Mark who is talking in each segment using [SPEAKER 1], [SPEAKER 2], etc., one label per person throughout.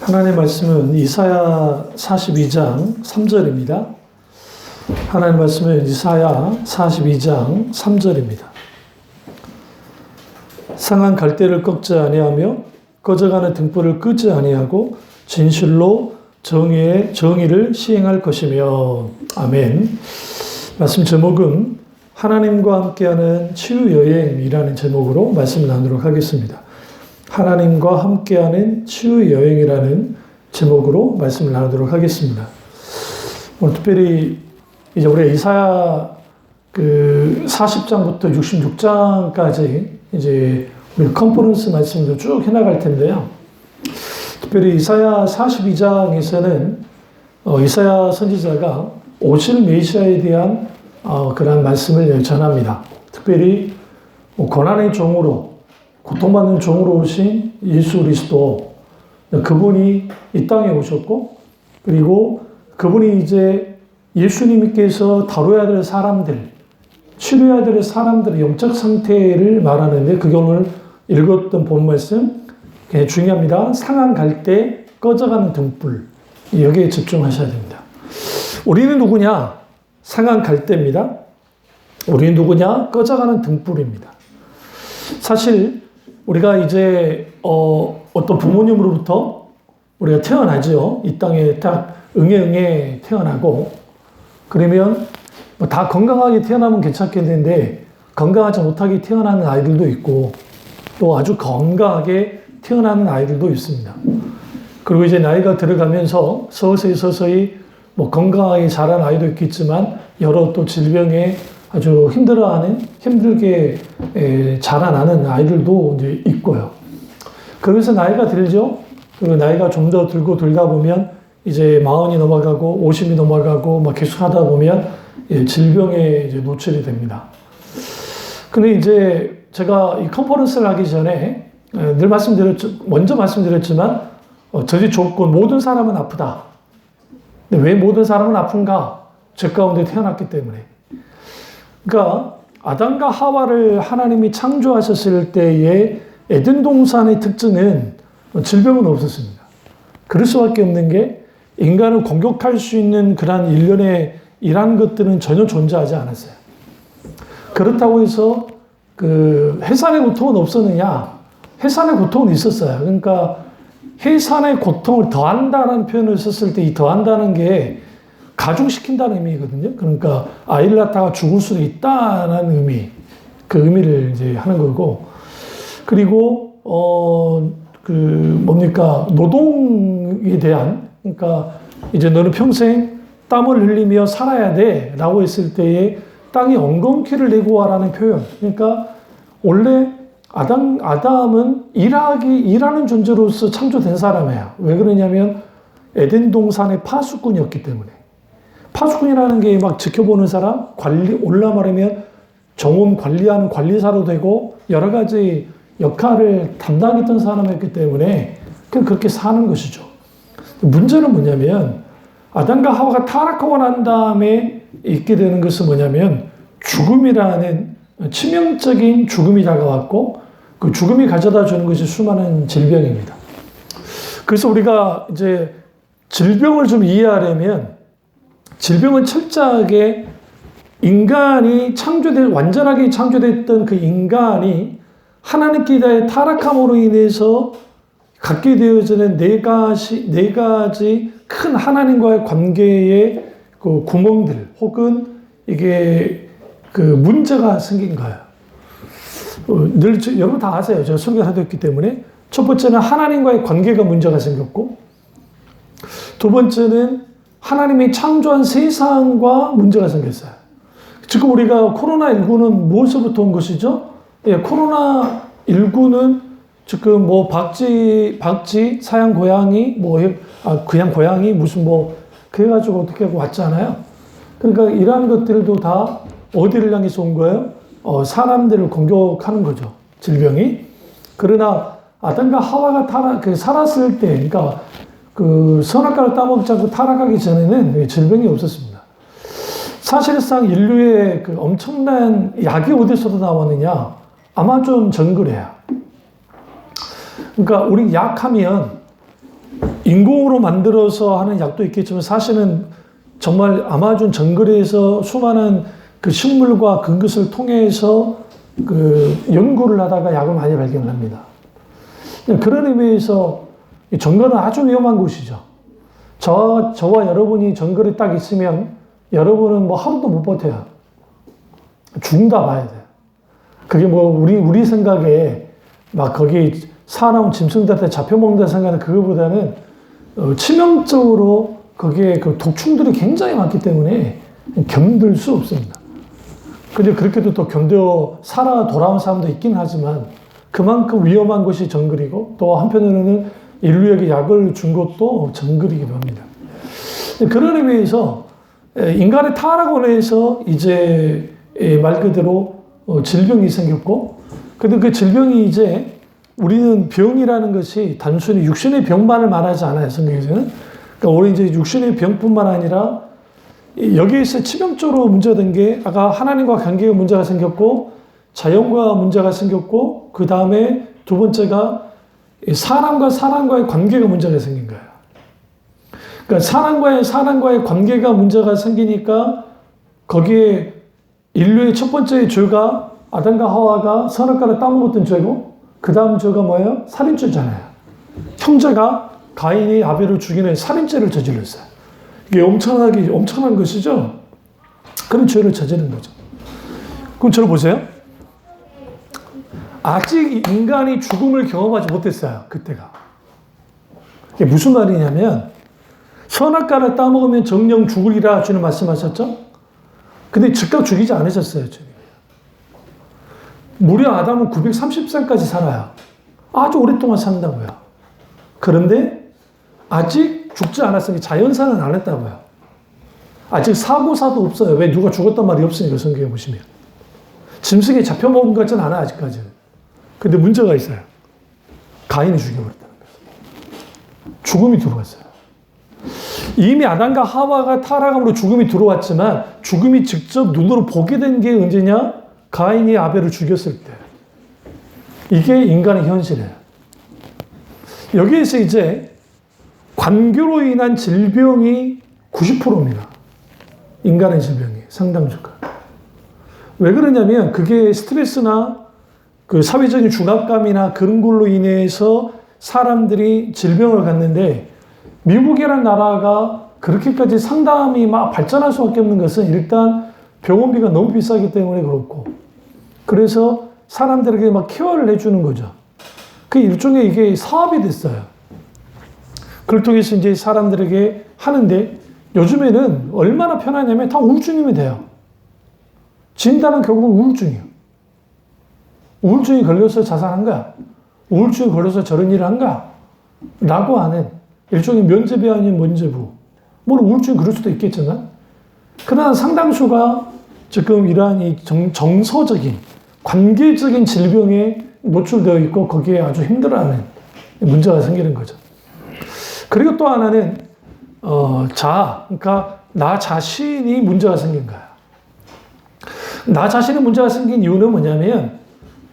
[SPEAKER 1] 하나님의 말씀은 이사야 42장 3절입니다. 하나님의 말씀은 이사야 42장 3절입니다. 상한 갈대를 꺾지 아니하며 꺼져가는 등불을 끄지 아니하고 진실로 정의를 시행할 것이며. 아멘. 말씀 제목은 하나님과 함께하는 치유여행이라는 제목으로 말씀을 나누도록 하겠습니다. 하나님과 함께하는 치유여행이라는 제목으로 말씀을 나누도록 하겠습니다. 오늘 특별히 이제 우리 이사야 40장부터 66장까지 이제 우리 컨퍼런스 말씀도 쭉 해나갈 텐데요. 특별히 이사야 42장에서는 이사야 선지자가 오실 메시아에 대한 그런 말씀을 전합니다. 특별히 고난의 종으로 고통받는 종으로 오신 예수 그리스도, 그분이 이 땅에 오셨고, 그리고 그분이 이제 예수님께서 다뤄야 될 사람들, 치료해야 될 사람들의 영적 상태를 말하는데, 그게 오늘 읽었던 본 말씀 굉장히 중요합니다. 상한 갈대, 꺼져가는 등불, 여기에 집중하셔야 됩니다. 우리는 누구냐? 상한 갈대입니다. 우리는 누구냐? 꺼져가는 등불입니다. 사실 우리가 이제 어떤 부모님으로부터 우리가 태어나죠. 이 땅에 딱 응애 태어나고, 그러면 뭐 다 건강하게 태어나면 괜찮겠는데 건강하지 못하게 태어나는 아이들도 있고, 또 아주 건강하게 태어나는 아이들도 있습니다. 그리고 이제 나이가 들어가면서 서서히 뭐 건강하게 자란 아이도 있겠지만 여러 또 질병에 아주 힘들게 자라나는 아이들도 이제 있고요. 그래서 나이가 들죠. 그리고 나이가 좀 더 들다 보면 이제 40이 넘어가고 50이 넘어가고 막 계속 하다 보면 질병에 이제 노출이 됩니다. 근데 이제 제가 이 컨퍼런스를 하기 전에 먼저 말씀드렸지만 저지 좁고 모든 사람은 아프다. 근데 왜 모든 사람은 아픈가? 죄 가운데 태어났기 때문에. 그러니까 아담과 하와를 하나님이 창조하셨을 때의 에덴 동산의 특징은 질병은 없었습니다. 그럴 수밖에 없는 게 인간을 공격할 수 있는 그런 일련의 이런 것들은 전혀 존재하지 않았어요. 그렇다고 해서 해산의 고통은 없었느냐? 해산의 고통은 있었어요. 그러니까 해산의 고통을 더한다는 표현을 썼을 때 이 더한다는 게 가중시킨다는 의미거든요. 그러니까 아이를 낳다가 죽을 수도 있다는 의미, 그 의미를 이제 하는 거고, 그리고 노동에 대한, 그러니까 이제 너는 평생 땀을 흘리며 살아야 돼라고 했을 때에 땅에 엉겅퀴를 내고 와라는 표현. 그러니까 원래 아담은 일하는 존재로서 창조된 사람이에요. 왜 그러냐면 에덴 동산의 파수꾼이었기 때문에. 파수꾼이라는 게 막 지켜보는 사람, 올라 말하면 정원 관리하는 관리사로 되고 여러 가지 역할을 담당했던 사람이었기 때문에 그렇게 사는 것이죠. 문제는 뭐냐면 아담과 하와가 타락하고 난 다음에 있게 되는 것은 뭐냐면 죽음이라는 치명적인 죽음이 다가왔고, 그 죽음이 가져다 주는 것이 수많은 질병입니다. 그래서 우리가 이제 질병을 좀 이해하려면, 질병은 철저하게 인간이 완전하게 창조됐던 그 인간이 하나님께 타락함으로 인해서 갖게 되어지는 네 가지 큰 하나님과의 관계의 그 구멍들, 혹은 이게 문제가 생긴 거예요. 여러분 다 아세요. 제가 설교를 하셨기 때문에. 첫 번째는 하나님과의 관계가 문제가 생겼고, 두 번째는 하나님이 창조한 세상과 문제가 생겼어요. 지금 우리가 코로나19는 무엇으로부터 온 것이죠? 코로나19는 지금 뭐 박쥐, 사양 고양이, 그냥 고양이, 그래가지고 어떻게 하고 왔잖아요. 그러니까 이러한 것들도 다 어디를 향해서 온 거예요? 사람들을 공격하는 거죠. 질병이. 그러나 아담과 하와가 살았을 때, 그러니까 선악과를 따먹지 않고 타락하기 전에는 질병이 없었습니다. 사실상 인류의 엄청난 약이 어디서도 나왔느냐? 아마존 정글이에요. 그러니까 우리 약하면 인공으로 만들어서 하는 약도 있겠지만 사실은 정말 아마존 정글에서 수많은 그 식물과 그것을 통해서 그 연구를 하다가 약을 많이 발견합니다. 그런 의미에서 정글은 아주 위험한 곳이죠. 저와 여러분이 정글에 딱 있으면 여러분은 뭐 하루도 못 버텨요. 죽는다 봐야 돼요. 그게 뭐 우리 생각에 막 거기 사나운 짐승들한테 잡혀먹는다 생각하는 그거보다는 치명적으로 거기에 그 독충들이 굉장히 많기 때문에 견딜 수 없습니다. 근데 그렇게도 또 견뎌 살아 돌아온 사람도 있긴 하지만 그만큼 위험한 곳이 정글이고 또 한편으로는 인류에게 약을 준 것도 정글이기도 합니다. 그런 의미에서 인간의 타락으로 해서 이제 말 그대로 질병이 생겼고 근데 그 질병이 이제 우리는 병이라는 것이 단순히 육신의 병만을 말하지 않아요. 성경에서는. 그러니까 우리 이제 육신의 병뿐만 아니라 여기에서 치명적으로 문제된 게 아까 하나님과 관계가 문제가 생겼고 자연과 문제가 생겼고 그 다음에 두 번째가 사람과의 관계가 문제가 생긴 거예요. 그러니까 사람과의 관계가 문제가 생기니까 거기에 인류의 첫 번째 죄가 아담과 하와가 선악과를 따먹었던 죄고 그 다음 죄가 뭐예요? 살인죄잖아요. 형제가 가인이 아벨을 죽이는 살인죄를 저질렀어요. 이게 엄청난 것이죠. 그런 죄를 저지른 거죠. 그럼 저를 보세요. 아직 인간이 죽음을 경험하지 못했어요. 그때가. 이게 무슨 말이냐면 선악과를 따먹으면 정령 죽으리라 주님 말씀하셨죠? 근데 즉각 죽이지 않으셨어요. 주님. 무려 아담은 930살까지 살아요. 아주 오랫동안 산다고요. 그런데 아직 죽지 않았으니 자연사는 안 했다고요. 아직 사고사도 없어요. 왜 누가 죽었단 말이 없으니까 성경에 보시면. 짐승에 잡혀먹은 것 같지는 않아요. 아직까지는. 근데 문제가 있어요. 가인이 죽여버렸다는 거예요. 죽음이 들어왔어요. 이미 아담과 하와가 타락함으로 죽음이 들어왔지만 죽음이 직접 눈으로 보게 된 게 언제냐? 가인이 아벨을 죽였을 때. 이게 인간의 현실이에요. 여기에서 이제 관계로 인한 질병이 90%입니다. 인간의 질병이 상당수가. 왜 그러냐면 그게 스트레스나 그 사회적인 중압감이나 그런 걸로 인해서 사람들이 질병을 갖는데 미국이라는 나라가 그렇게까지 상담이 막 발전할 수밖에 없는 것은 일단 병원비가 너무 비싸기 때문에 그렇고 그래서 사람들에게 막 케어를 해주는 거죠. 그 일종의 이게 사업이 됐어요. 그걸 통해서 이제 사람들에게 하는데 요즘에는 얼마나 편하냐면 다 우울증이면 돼요. 진단은 결국은 우울증이에요. 우울증이 걸려서 자살한 거야. 우울증이 걸려서 저런 일을 한 거야. 라고 하는 일종의 면죄비 아닌 면죄부. 물론 우울증이 그럴 수도 있겠지만 그러나 상당수가 지금 이러한 이 정서적인 관계적인 질병에 노출되어 있고 거기에 아주 힘들어하는 문제가 생기는 거죠. 그리고 또 하나는 자아, 그러니까 나 자신이 문제가 생긴 거야. 나 자신이 문제가 생긴 이유는 뭐냐면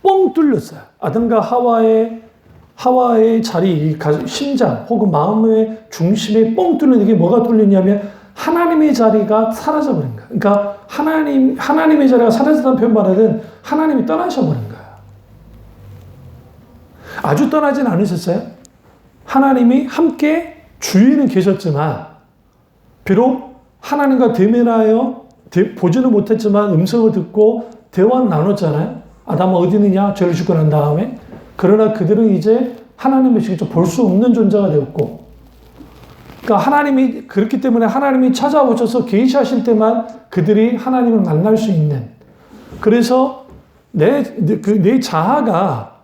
[SPEAKER 1] 뻥 뚫렸어요. 아담과 하와의 자리, 심장 혹은 마음의 중심에 뻥 뚫린 이게 뭐가 뚫렸냐면 하나님의 자리가 사라져버린 거야. 그러니까 하나님의 자리가 사라졌다는 표현보다는 하나님이 떠나셔버린 거야. 아주 떠나진 않으셨어요. 하나님이 함께 주위는 계셨지만 비록 하나님과 대면하여 보지는 못했지만 음성을 듣고 대화는 나눴잖아요. 아담아 어디 있느냐? 죄를 짓고 난 다음에. 그러나 그들은 이제 하나님을 직접 볼 수 없는 존재가 되었고 그러니까 하나님이 그렇기 때문에 하나님이 찾아오셔서 계시하실 때만 그들이 하나님을 만날 수 있는 그래서 내 자아가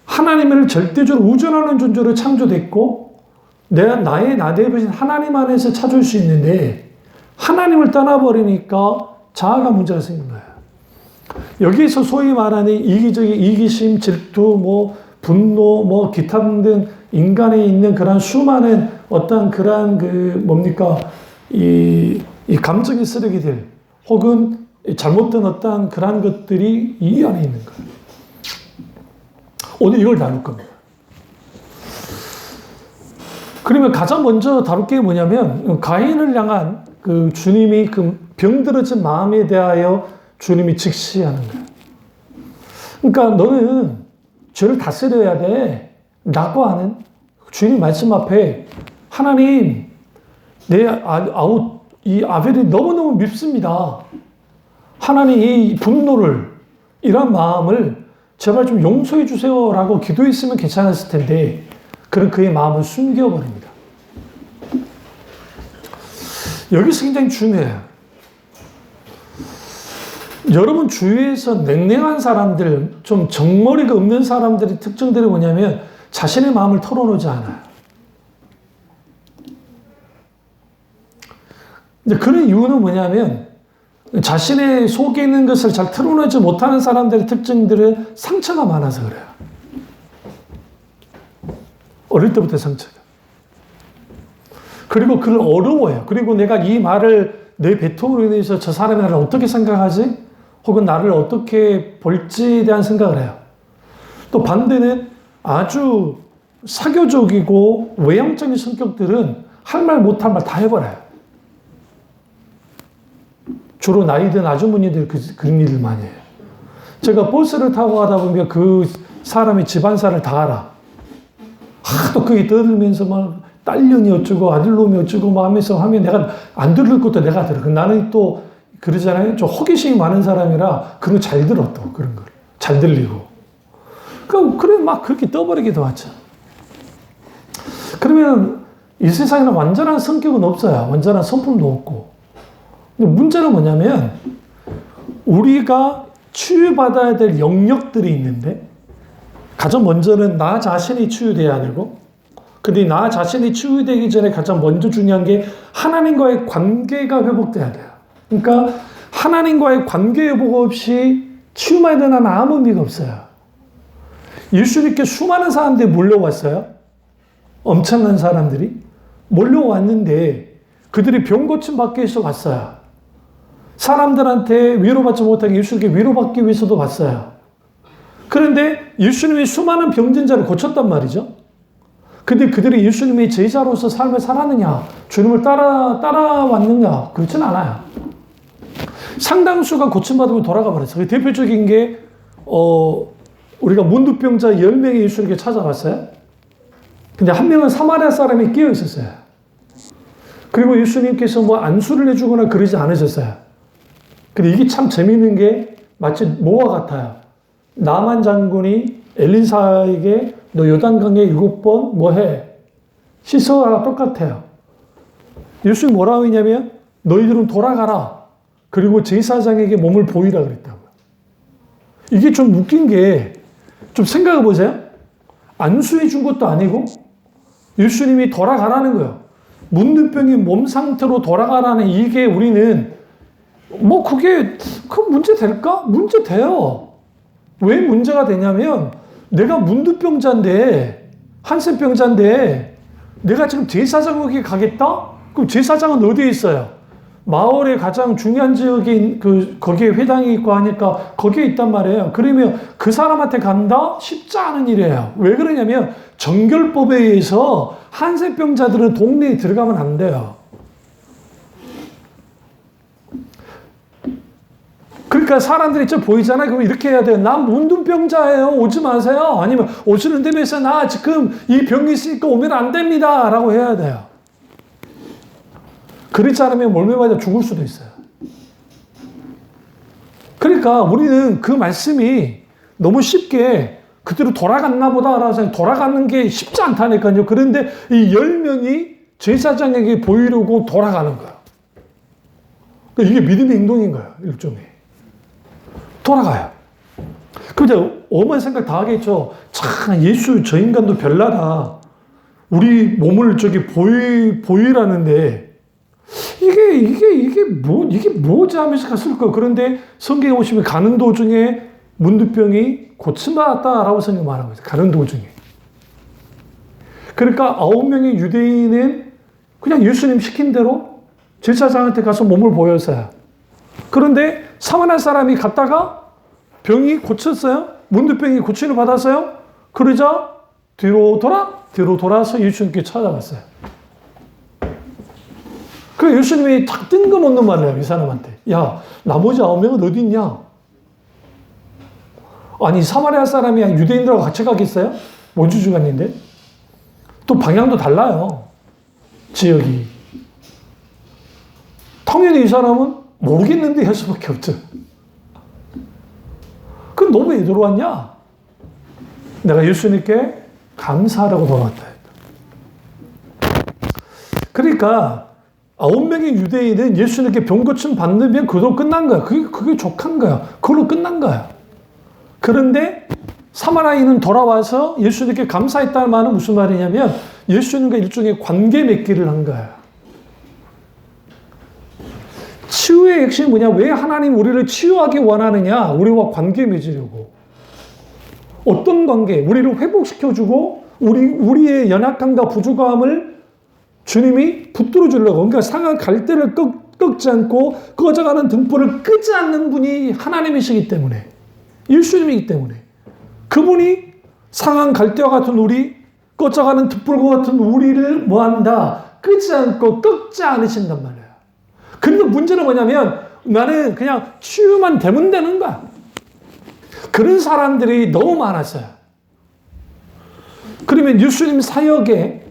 [SPEAKER 1] 하나님을 절대적으로 우존하는 존재로 창조됐고 나의 나대해보신 하나님 안에서 찾을 수 있는데 하나님을 떠나버리니까 자아가 문제가 생긴 거예요. 여기서 소위 말하는 이기적인 이기심, 질투, 분노, 기타 등등 인간에 있는 그런 수많은 어떤 그런 이 감정의 쓰레기들 혹은 잘못된 어떤 그런 것들이 이 안에 있는 거예요. 오늘 이걸 나눌 겁니다. 그러면 가장 먼저 다룰 게 뭐냐면 가인을 향한 그 주님이 그 병들어진 마음에 대하여 주님이 직시하는 거예요. 그러니까 너는 죄를 다스려야 돼. 라고 하는 주님 말씀 앞에 하나님, 이 아벨이 너무너무 밉습니다. 하나님 이 분노를, 이런 마음을 제발 좀 용서해 주세요라고 기도했으면 괜찮았을 텐데, 그런 그의 마음을 숨겨버립니다. 여기서 굉장히 중요해요. 여러분 주위에서 냉랭한 사람들, 좀 정머리가 없는 사람들의 특징들이 뭐냐면 자신의 마음을 털어놓지 않아요. 이제 그런 이유는 뭐냐면 자신의 속에 있는 것을 잘 털어놓지 못하는 사람들의 특징들은 상처가 많아서 그래요. 어릴 때부터 상처가. 그리고 그걸 어려워요. 그리고 내가 이 말을 내 배통으로 인해서 저 사람이 나를 어떻게 생각하지? 혹은 나를 어떻게 볼지에 대한 생각을 해요. 또 반대는 아주 사교적이고 외향적인 성격들은 할 말 못할 말 다 해버려요. 주로 나이 든 아주머니들 그런 일을 많이 해요. 제가 버스를 타고 가다 보면 그 사람의 집안사를 다 알아. 하도 그게 떠들면서 막 딸년이 어쩌고 아들놈이 어쩌고 막 하면서 하면 내가 안 들을 것도 내가 들어. 나는 또 그러잖아요. 좀 호기심이 많은 사람이라 그런 거 잘 들어 또 그런 걸. 잘 들리고. 그래 막 그렇게 떠버리기도 하죠. 그러면 이 세상에는 완전한 성격은 없어요. 완전한 성품도 없고. 근데 문제는 뭐냐면 우리가 치유받아야 될 영역들이 있는데 가장 먼저는 나 자신이 치유돼야 되고, 근데 나 자신이 치유되기 전에 가장 먼저 중요한 게 하나님과의 관계가 회복돼야 돼요. 그러니까 하나님과의 관계 회복 없이 치유만 일어나면 아무 의미가 없어요. 예수님께 수많은 사람들이 몰려왔어요. 엄청난 사람들이 몰려왔는데 그들이 병 고침 받기 위해서 왔어요. 사람들한테 위로받지 못하게 예수님께 위로받기 위해서도 왔어요. 그런데 예수님이 수많은 병진자를 고쳤단 말이죠. 근데 그들이 예수님의 제자로서 삶을 살았느냐, 주님을 따라왔느냐, 그렇진 않아요. 상당수가 고침받으면 돌아가 버렸어요. 대표적인 게, 우리가 문둥병자 10명이 예수님께 찾아왔어요. 근데 한 명은 사마리아 사람이 끼어 있었어요. 그리고 예수님께서 뭐 안수를 해주거나 그러지 않으셨어요. 근데 이게 참 재밌는 게 마치 뭐와 같아요. 나만 장군이 엘리사에게 너 요단강에 7번 뭐 해? 씻어라 똑같아요. 예수님 뭐라고 했냐면 너희들은 돌아가라. 그리고 제사장에게 몸을 보이라 그랬다고요. 이게 좀 웃긴 게 좀 생각해 보세요. 안수해 준 것도 아니고 예수님이 돌아가라는 거예요. 문둥병이 몸 상태로 돌아가라는 이게 우리는 뭐 그게 문제 될까? 문제 돼요. 왜 문제가 되냐면 내가 문둥병자인데 한센병자인데 내가 지금 제사장에게 가겠다? 그럼 제사장은 어디에 있어요? 마을의 가장 중요한 지역인 거기에 회당이 있고 하니까 거기에 있단 말이에요. 그러면 그 사람한테 간다? 쉽지 않은 일이에요. 왜 그러냐면 정결법에 의해서 한센병자들은 동네에 들어가면 안 돼요. 그러니까 사람들이 좀 보이잖아요. 그럼 이렇게 해야 돼요. 난 문둥병자예요. 오지 마세요. 아니면 오시는 데면서 나 지금 이 병이 있으니까 오면 안 됩니다. 라고 해야 돼요. 그렇지 않으면 몰매 맞아 죽을 수도 있어요. 그러니까 우리는 그 말씀이 너무 쉽게 그대로 돌아갔나 보다라고 생각, 돌아가는 게 쉽지 않다니까요. 그런데 이 10명이 제사장에게 보이려고 돌아가는 거예요. 이게 믿음의 행동인 거예요. 일종의. 돌아가요. 그럼 이제 오만 생각 다 하겠죠. 참 예수 저 인간도 별나다. 우리 몸을 저기 보이라는데 이게 뭐지 하면서 갔을 거예요. 그런데 성경에 보시면 가는 도중에 문둥병이 고침받았다라고 성경 말하고 있어요. 가는 도중에. 그러니까 9명의 유대인은 그냥 예수님 시킨 대로 제사장한테 가서 몸을 보였어요. 그런데 사마리아 사람이 갔다가 병이 고쳤어요. 문둥병이 고침을 받았어요. 그러자 뒤로 돌아서 예수님께 찾아갔어요. 그 예수님이 탁 뜬금없는 말을 해요, 이 사람한테. 야, 나머지 9명은 어디 있냐? 아니, 사마리아 사람이 유대인들하고 같이 가겠어요? 원주주간인데? 또 방향도 달라요. 지역이. 당연히 이 사람은 모르겠는데 할 수밖에 없죠. 그럼 너 왜 들어왔냐? 내가 예수님께 감사하라고 돌아왔다. 그러니까 9명의 유대인은 예수님께 병 고침 받으면 그걸로 끝난 거야. 그게 족한 거야. 그걸로 끝난 거야. 그런데 사마리아인은 돌아와서 예수님께 감사했다는 말은 무슨 말이냐면 예수님과 일종의 관계 맺기를 한 거야. 치유의 핵심이 뭐냐? 왜 하나님 우리를 치유하기 원하느냐? 우리와 관계 맺으려고. 어떤 관계? 우리를 회복시켜주고 우리의 연약함과 부족함을 주님이 붙들어 주려고. 그러니까 상한 갈대를 꺾지 않고 꺼져가는 등불을 끄지 않는 분이 하나님이시기 때문에, 예수님이기 때문에 그분이 상한 갈대와 같은 우리, 꺼져가는 등불과 같은 우리를 뭐한다? 끄지 않고 꺾지 않으신단 말이에요. 근데 문제는 뭐냐면 나는 그냥 치유만 되면 되는 거야. 그런 사람들이 너무 많았어요. 그러면 예수님 사역에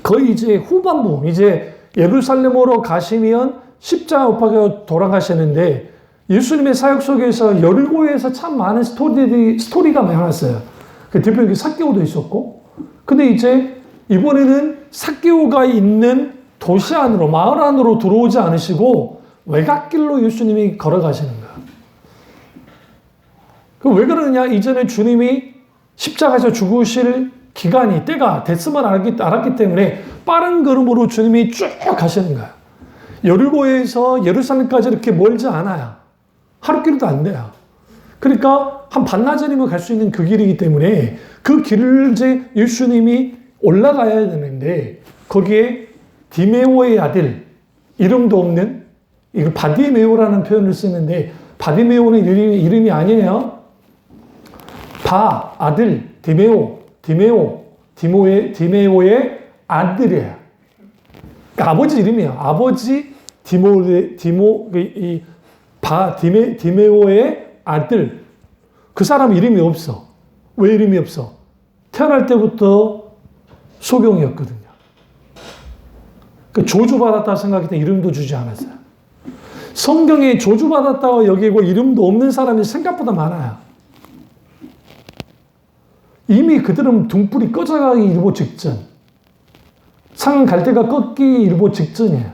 [SPEAKER 1] 거의 이제 후반부, 이제 예루살렘으로 가시면 십자가 못 박혀 돌아가시는데 예수님의 사역 속에서 여리고에서 참 많은 스토리가 많았어요. 그 대표적인 삭개오도 있었고, 근데 이제 이번에는 삭개오가 있는 도시 안으로, 마을 안으로 들어오지 않으시고 외곽길로 예수님이 걸어가시는 거야. 그럼 왜 그러느냐? 이전에 주님이 십자가에서 죽으실 기간이, 때가 됐음을 알았기 때문에 빠른 걸음으로 주님이 쭉 가시는 거야. 여리고에서 예루살렘까지 이렇게 멀지 않아요. 하루길도 안 돼요. 그러니까 한 반나절이면 갈 수 있는 그 길이기 때문에 그 길을 이제 예수님이 올라가야 되는데 거기에 디메오의 아들, 이름도 없는, 이걸 바디메오라는 표현을 쓰는데 바디메오는 이름이 아니에요. 아들, 디메오의 아들이에요. 그러니까 아버지 이름이에요. 아버지 디메오의 아들. 그 사람 이름이 없어. 왜 이름이 없어? 태어날 때부터 소경이었거든요. 저주받았다 생각할 때 이름도 주지 않았어요. 성경에 저주받았다고 여기고 이름도 없는 사람이 생각보다 많아요. 이미 그들은 등불이 꺼져가기 일보 직전, 상한 갈대가 꺾기 일보 직전이에요.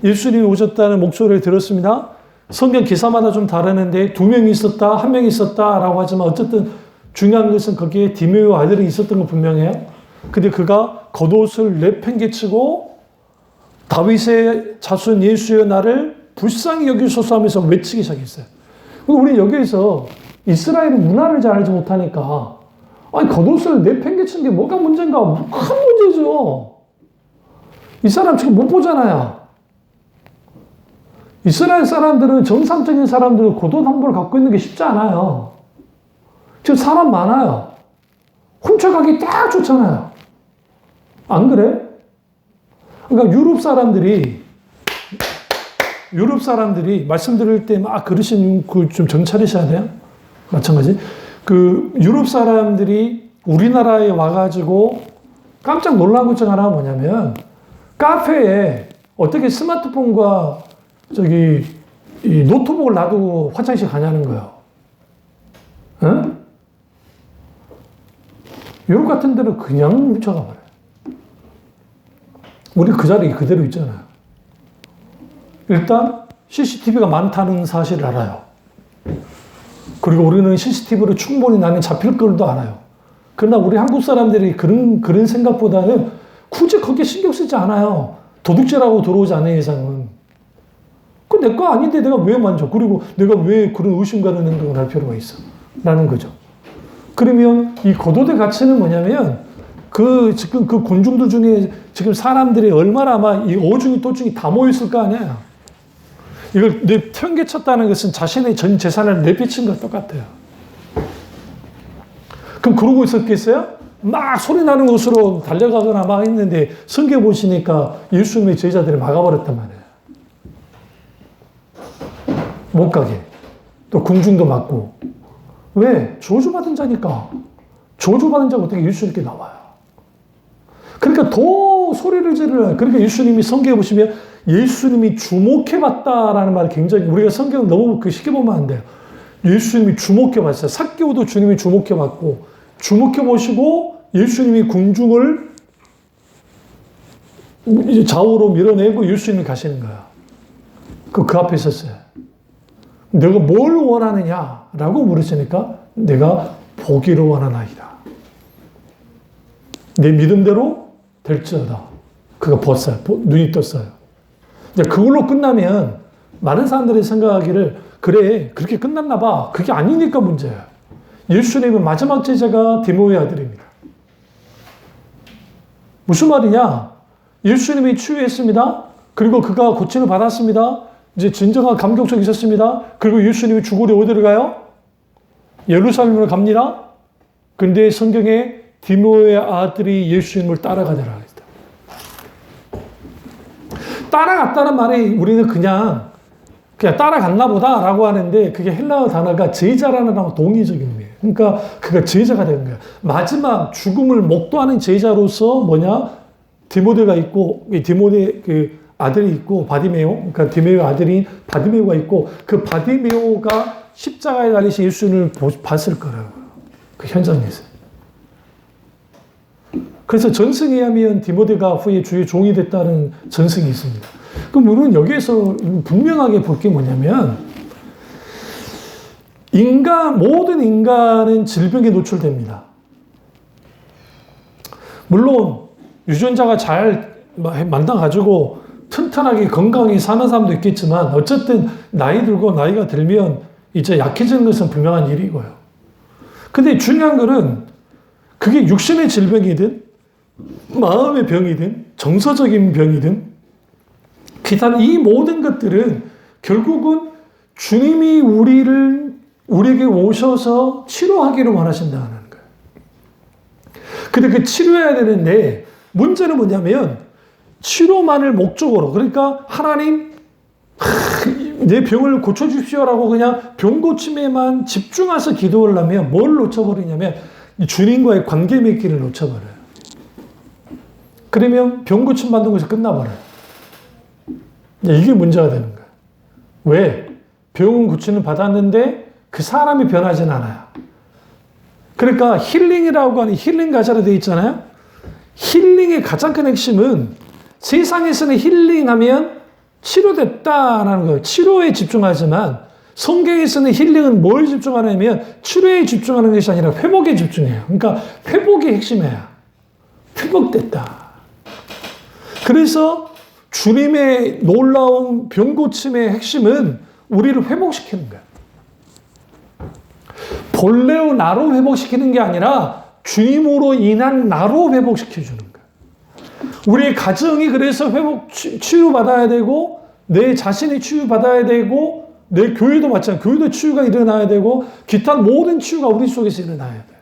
[SPEAKER 1] 예수님이 오셨다는 목소리를 들었습니다. 성경 기사마다 좀 다르는데 2명이 있었다, 1명이 있었다라고 하지만 어쨌든 중요한 것은 거기에 디메오 아들이 있었던 건 분명해요. 근데 그가 겉옷을 내팽개치고 다윗의 자손 예수여 나를 불쌍히 여기소서 하면서 외치기 시작했어요. 우리 여기에서 이스라엘 문화를 잘 알지 못하니까 아니 겉옷을 내팽개친 게 뭐가 문제인가? 큰 문제죠. 이 사람 지금 못 보잖아요. 이스라엘 사람들은 정상적인 사람들은 겉옷 한 벌 갖고 있는 게 쉽지 않아요. 지금 사람 많아요. 훔쳐가기 딱 좋잖아요. 안 그래? 그러니까 유럽 사람들이 말씀 들을 때 막 그러시는 그 좀 정찰이셔야 돼요. 마찬가지. 그 유럽 사람들이 우리나라에 와가지고 깜짝 놀란 것 중 하나가 뭐냐면 카페에 어떻게 스마트폰과 이 노트북을 놔두고 화장실 가냐는 거예요. 응? 유럽 같은 데는 그냥 묻혀가 버려요. 우리 그 자리에 그대로 있잖아요. 일단 CCTV가 많다는 사실을 알아요. 그리고 우리는 CCTV로 충분히 나는 잡힐 걸도 알아요. 그러나 우리 한국 사람들이 그런 생각보다는 굳이 거기에 신경 쓰지 않아요. 도둑질하고 들어오지 않는 이상은. 그 내 거 아닌데 내가 왜 만져? 그리고 내가 왜 그런 의심 가는 행동을 할 필요가 있어? 라는 거죠. 그러면 이 겉옷의 가치는 뭐냐면 지금 그 군중들 중에 지금 사람들이 얼마나 아마 이 어중이 또중이 다 모였을 거 아니야. 이걸 내팽개쳤다는 것은 자신의 전 재산을 내비친 것 똑같아요. 그럼 그러고 있었겠어요? 막 소리 나는 곳으로 달려가거나 막 했는데 성경 보시니까 예수님의 제자들이 막아버렸단 말이에요. 못 가게. 또 궁중도 맞고. 왜? 저주받은 자니까. 저주받은 자가 어떻게 예수님께 나와요? 그러니까 더 소리를 지르라. 그러니까 예수님이 성경에 보시면 예수님이 주목해봤다라는 말이 굉장히, 우리가 성경 너무 쉽게 보면 안 돼요. 예수님이 주목해봤어요. 삭개오도 주님이 주목해봤고, 주목해보시고 예수님이 궁중을 이제 좌우로 밀어내고 예수님이 가시는 거야. 그 앞에 있었어요. 내가 뭘 원하느냐라고 물으시니까 내가 보기를 원하나이다. 내 믿음대로 될지어다. 그가 벗어요. 눈이 떴어요. 이제 그걸로 끝나면 많은 사람들이 생각하기를 그래 그렇게 끝났나 봐. 그게 아니니까 문제예요. 예수님은 마지막 제자가 디모의 아들입니다. 무슨 말이냐? 예수님이 치유했습니다. 그리고 그가 고침을 받았습니다. 이제 진정한 감격성이 있었습니다. 그리고 예수님이 죽으러 어디를 가요? 예루살렘으로 갑니다. 그런데 성경에 디모의 아들이 예수님을 따라가더라 했다. 따라갔다는 말이 우리는 그냥 따라갔나 보다라고 하는데 그게 헬라어 단어가 제자라는 단어와 동의적인 의미예요. 그러니까 그가 제자가 되는 거예요. 마지막 죽음을 목도하는 제자로서 뭐냐? 디모데가 있고, 디모데 그 아들이 있고, 바디메오, 그러니까 디메오 아들인 바디메오가 있고, 그 바디메오가 십자가에 달리신 예수님을 봤을 거라고. 그 현장에서. 그래서 전승에 의하면 디모데가 후에 주의 종이 됐다는 전승이 있습니다. 그럼 우리는 여기에서 분명하게 볼 게 뭐냐면, 모든 인간은 질병에 노출됩니다. 물론, 유전자가 잘 만나가지고 튼튼하게 건강히 사는 사람도 있겠지만, 어쨌든 나이 들고 나이가 들면 이제 약해지는 것은 분명한 일이고요. 근데 중요한 거는 그게 육신의 질병이든, 마음의 병이든, 정서적인 병이든, 기타 이 모든 것들은 결국은 주님이 우리에게 오셔서 치료하기를 원하신다는 거예요. 근데 그 치료해야 되는데 문제는 뭐냐면 치료만을 목적으로, 그러니까 하나님 내 병을 고쳐주십시오라고 그냥 병 고침에만 집중해서 기도를 하면 뭘 놓쳐버리냐면 주님과의 관계 맺기를 놓쳐버려요. 그러면 병 고침 받는 것이 끝나버려요. 이게 문제가 되는 거예요. 왜? 병은 고침을 받았는데 그 사람이 변하진 않아요. 그러니까 힐링이라고 하는 힐링 가사로 되어 있잖아요. 힐링의 가장 큰 핵심은 세상에서는 힐링하면 치료됐다라는 거예요. 치료에 집중하지만 성경에서는 힐링은 뭘 집중하냐면 치료에 집중하는 것이 아니라 회복에 집중해요. 그러니까 회복이 핵심이에요. 회복됐다. 그래서 주님의 놀라운 병 고침의 핵심은 우리를 회복시키는 거예요. 본래의 나로 회복시키는 게 아니라 주님으로 인한 나로 회복시켜주는 거예요. 우리의 가정이 그래서 치유받아야 되고, 내 자신이 치유받아야 되고, 내 교회도 마찬가지로 교회도 치유가 일어나야 되고, 기타 모든 치유가 우리 속에서 일어나야 돼요.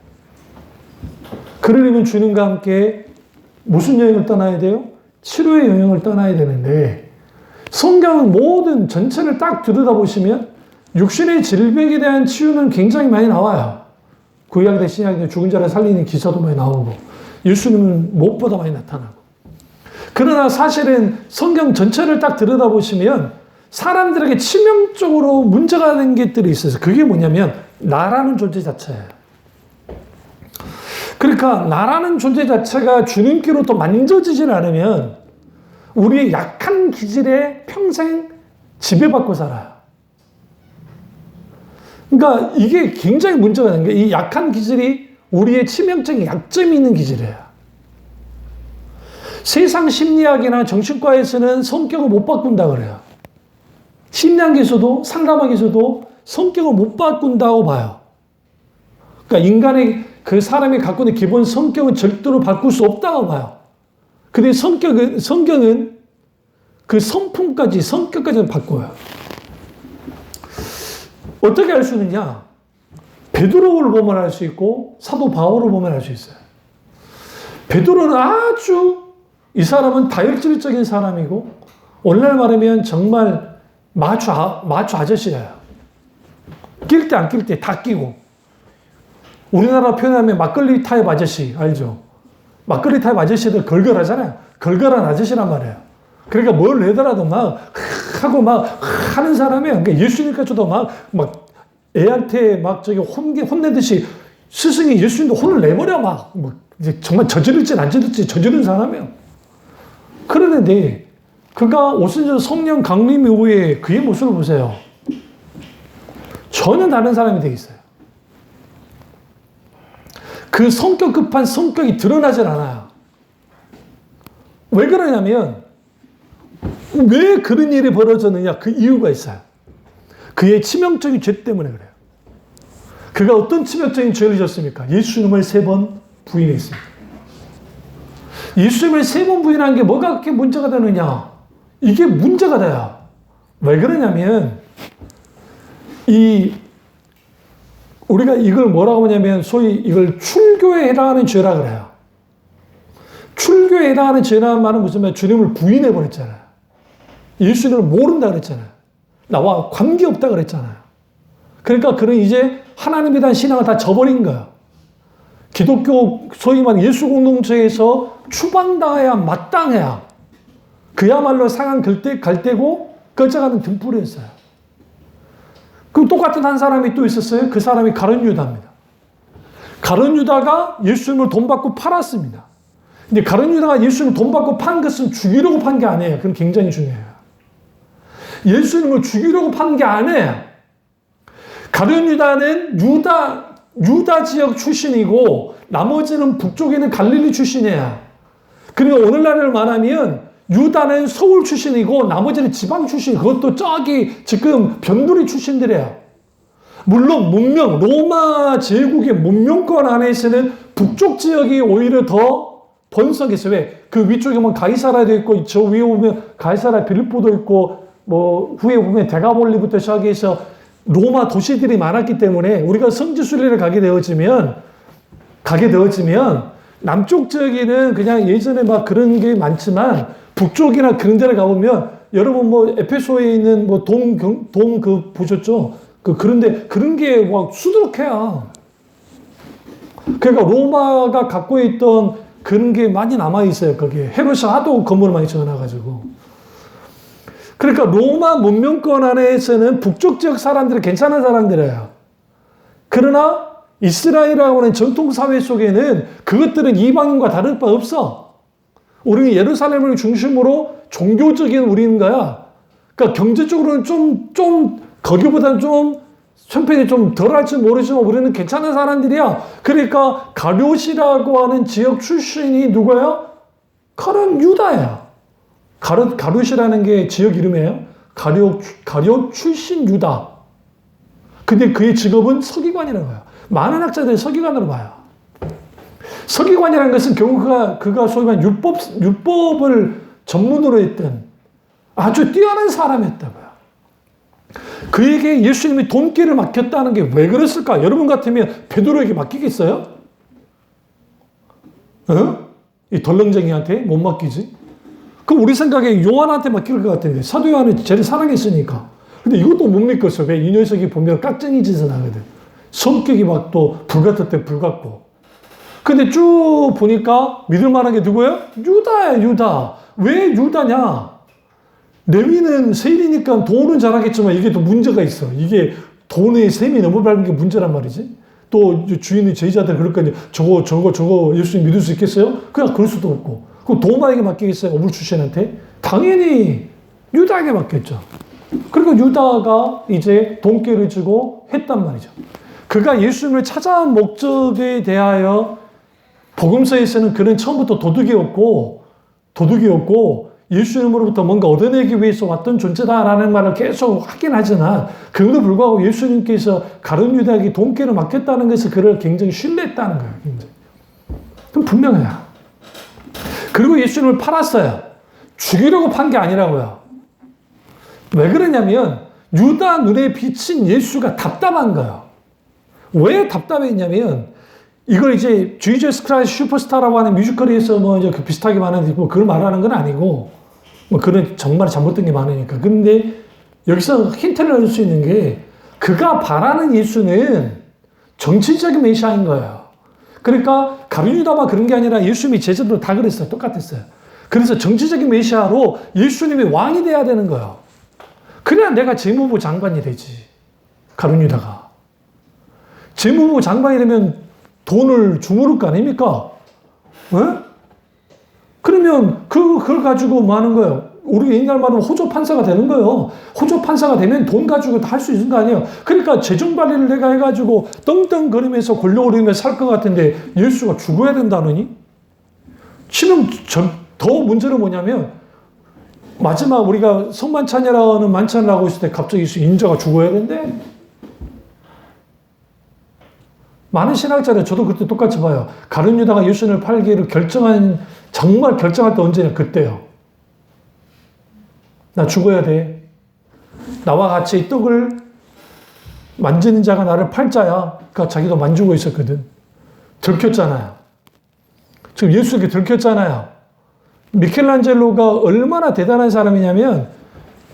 [SPEAKER 1] 그러려면 주님과 함께 무슨 여행을 떠나야 돼요? 치료의 여행을 떠나야 되는데, 성경은 모든 전체를 딱 들여다보시면 육신의 질병에 대한 치유는 굉장히 많이 나와요. 구약의 신약의 죽은 자를 살리는 기사도 많이 나오고, 예수님은 무엇보다 많이 나타나고. 그러나 사실은 성경 전체를 딱 들여다보시면 사람들에게 치명적으로 문제가 된 것들이 있어요. 그게 뭐냐면 나라는 존재 자체예요. 그러니까 나라는 존재 자체가 주님께로 또 만져지질 않으면 우리의 약한 기질에 평생 지배받고 살아요. 그러니까 이게 굉장히 문제가 되는 게, 이 약한 기질이 우리의 치명적인 약점이 있는 기질이에요. 세상 심리학이나 정신과에서는 성격을 못 바꾼다 그래요. 심리학에서도 상담학에서도 성격을 못 바꾼다고 봐요. 그러니까 인간의 그 사람이 갖고 있는 기본 성격은 절대로 바꿀 수 없다고 봐요. 근데 성경은 그 성격까지 바꿔요. 어떻게 알 수 있느냐? 베드로를 보면 알 수 있고 사도 바울을 보면 알 수 있어요. 베드로는 아주 이 사람은 다혈질적인 사람이고 오늘날 말하면 정말 마초 아저씨예요. 낄 때 안 낄 때 다 끼고. 우리나라 표현하면 막걸리 타입 아저씨 알죠? 막걸리 타입 아저씨들 걸걸하잖아요. 걸걸한 아저씨란 말이에요. 그러니까 뭘 내더라도 막 하고 막 하는 사람이에요. 그러니까 예수님까지도 막 애한테 막 저기 혼내듯이 스승이 예수님도 혼을 내버려 막 뭐 이제 정말 저지를지 안 저지를지 저지른 사람이에요. 그러는데 그가 오순절 성령 강림 이후에 그의 모습을 보세요. 전혀 다른 사람이 되어 있어요. 그 성격 급한 성격이 드러나질 않아요. 왜 그러냐면 왜 그런 일이 벌어졌느냐 그 이유가 있어요. 그의 치명적인 죄 때문에 그래요. 그가 어떤 치명적인 죄를 졌습니까? 예수님을 3번 부인했습니다. 예수님을 3번 부인한 게 뭐가 그렇게 문제가 되느냐? 이게 문제가 돼요. 왜 그러냐면 우리가 이걸 뭐라고 하냐면 소위 이걸 출교에 해당하는 죄라 그래요. 출교에 해당하는 죄라는 말은 무슨 말? 주님을 부인해 버렸잖아요. 예수님을 모른다 그랬잖아요. 나와 관계없다 그랬잖아요. 그러니까 그는 이제 하나님에 대한 신앙을 다 저버린 거예요. 기독교 소위 말하는 예수 공동체에서 추방당해야 마땅해야 그야말로 상한 갈대고 꺼져가는 등불이었어요. 그럼 똑같은 한 사람이 또 있었어요. 그 사람이 가룟 유다입니다. 가룟 유다가 예수님을 돈 받고 팔았습니다. 근데 가룟 유다가 예수님을 돈 받고 판 것은 죽이려고 판 게 아니에요. 그건 굉장히 중요해요. 예수님을 죽이려고 판 게 아니에요. 가룟 유다는 유다 지역 출신이고 나머지는 북쪽에 있는 갈릴리 출신이에요. 그리고 오늘날을 말하면 유다는 서울 출신이고 나머지는 지방 출신, 그것도 저기 지금 변두리 출신들이에요. 물론 문명, 로마 제국의 문명권 안에서는 북쪽 지역이 오히려 더 번성했어요. 왜? 그 위쪽에 보면 가이사라도 있고 저 위에 보면 가이사라 빌립보도 있고 뭐 후에 보면 데가볼리부터 시작해서 로마 도시들이 많았기 때문에 우리가 성지 순례를 가게 되어지면 남쪽 지역에는 그냥 예전에 막 그런 게 많지만 북쪽이나 그런 데를 가보면 여러분 뭐 에페소에 있는 뭐 돔 그 보셨죠? 그런데 그런 게 막 수두룩해요. 그러니까 로마가 갖고 있던 그런 게 많이 남아 있어요. 거기에 헤롯이 하도 건물을 많이 지어놔가지고. 그러니까 로마 문명권 안에서는 북쪽 지역 사람들이 괜찮은 사람들이에요. 그러나 이스라엘이라고 하는 전통 사회 속에는 그것들은 이방인과 다를 바 없어. 우리는 예루살렘을 중심으로 종교적인 우리인 거야. 그러니까 경제적으로는 좀 거기보다는 좀 형편이 좀 덜 할지 모르지만 우리는 괜찮은 사람들이야. 그러니까 가룟이라고 하는 지역 출신이 누구야? 가룟 유다야. 가룟이라는 게 지역 이름이에요. 가룟 출신 유다. 근데 그의 직업은 서기관이라고 해요. 많은 학자들이 서기관으로 봐요. 서기관이라는 것은 결국 그가 소위 말하는 율법을 전문으로 했던 아주 뛰어난 사람이었다고요. 그에게 예수님이 돈길을 맡겼다는 게 왜 그랬을까? 여러분 같으면 베드로에게 맡기겠어요? 이 덜렁쟁이한테 못 맡기지? 그럼 우리 생각에 요한한테 맡길 것 같은데 사도 요한은 쟤를 사랑했으니까. 근데 이것도 못 믿겠어. 왜? 이 녀석이 보면 깍쟁이 짓을 하거든. 성격이 막 또 불같을 때 불같고. 근데 쭉 보니까 믿을 만한 게 누구예요? 유다야, 유다. 왜 유다냐? 레위는 세일이니까 돈은 잘하겠지만 이게 또 문제가 있어. 이게 돈의 셈이 너무 밝은 게 문제란 말이지. 또 주인의 제자들 그럴 거 아니에요. 저거 예수님 믿을 수 있겠어요? 그냥 그럴 수도 없고. 그럼 도마에게 맡기겠어요? 어물 출신한테? 당연히 유다에게 맡겼죠. 그리고 유다가 이제 돈깨를 주고 했단 말이죠. 그가 예수님을 찾아온 목적에 대하여 복음서에서는 그는 처음부터 도둑이었고 예수님으로부터 뭔가 얻어내기 위해서 왔던 존재다라는 말을 계속 하긴 하지만 그럼에도 불구하고 예수님께서 가룟 유다에게 돈깨를 맡겼다는 것을 그를 굉장히 신뢰했다는 거예요. 굉장히. 그럼 분명해요. 그리고 예수님을 팔았어요. 죽이려고 판 게 아니라고요. 왜 그러냐면 유다 눈에 비친 예수가 답답한 거예요. 왜 답답했냐면 이걸 이제 Jesus Christ 슈퍼스타라고 하는 뮤지컬에서 뭐 이제 그 비슷하게 말하는 뭐 그걸 말하는 건 아니고 뭐 그런 정말 잘못된 게 많으니까. 근데 여기서 힌트를 얻을 수 있는 게 그가 바라는 예수는 정치적인 메시아인 거예요. 그러니까 가룟유다만 그런 게 아니라 예수님이 제자들도 다 그랬어요. 똑같았어요. 그래서 정치적인 메시아로 예수님이 왕이 돼야 되는 거예요. 그래야 내가 재무부 장관이 되지. 가룟유다가. 재무부 장관이 되면 돈을 주무를 거 아닙니까? 왜? 그러면 그걸 가지고 뭐 하는 거예요? 우리 옛날 말로 호조 판사가 되는 거예요. 호조 판사가 되면 돈 가지고 다 할 수 있는 거 아니에요. 그러니까 재정 관리를 내가 해가지고 떵떵거리면서 권력을 이루며 살 것 같은데 예수가 죽어야 된다느니? 지금 더 문제는 뭐냐면 마지막 우리가 성만찬이라는 만찬을 하고 있을 때 갑자기 인자가 죽어야 된대? 많은 신학자들 저도 그때 똑같이 봐요. 가룟유다가 예수님을 팔기를 정말 결정할 때 언제냐? 그때요. 나 죽어야 돼. 나와 같이 떡을 만지는 자가 나를 팔자야. 그러니까 자기도 만지고 있었거든. 들켰잖아요. 지금 예수에게 들켰잖아요. 미켈란젤로가 얼마나 대단한 사람이냐면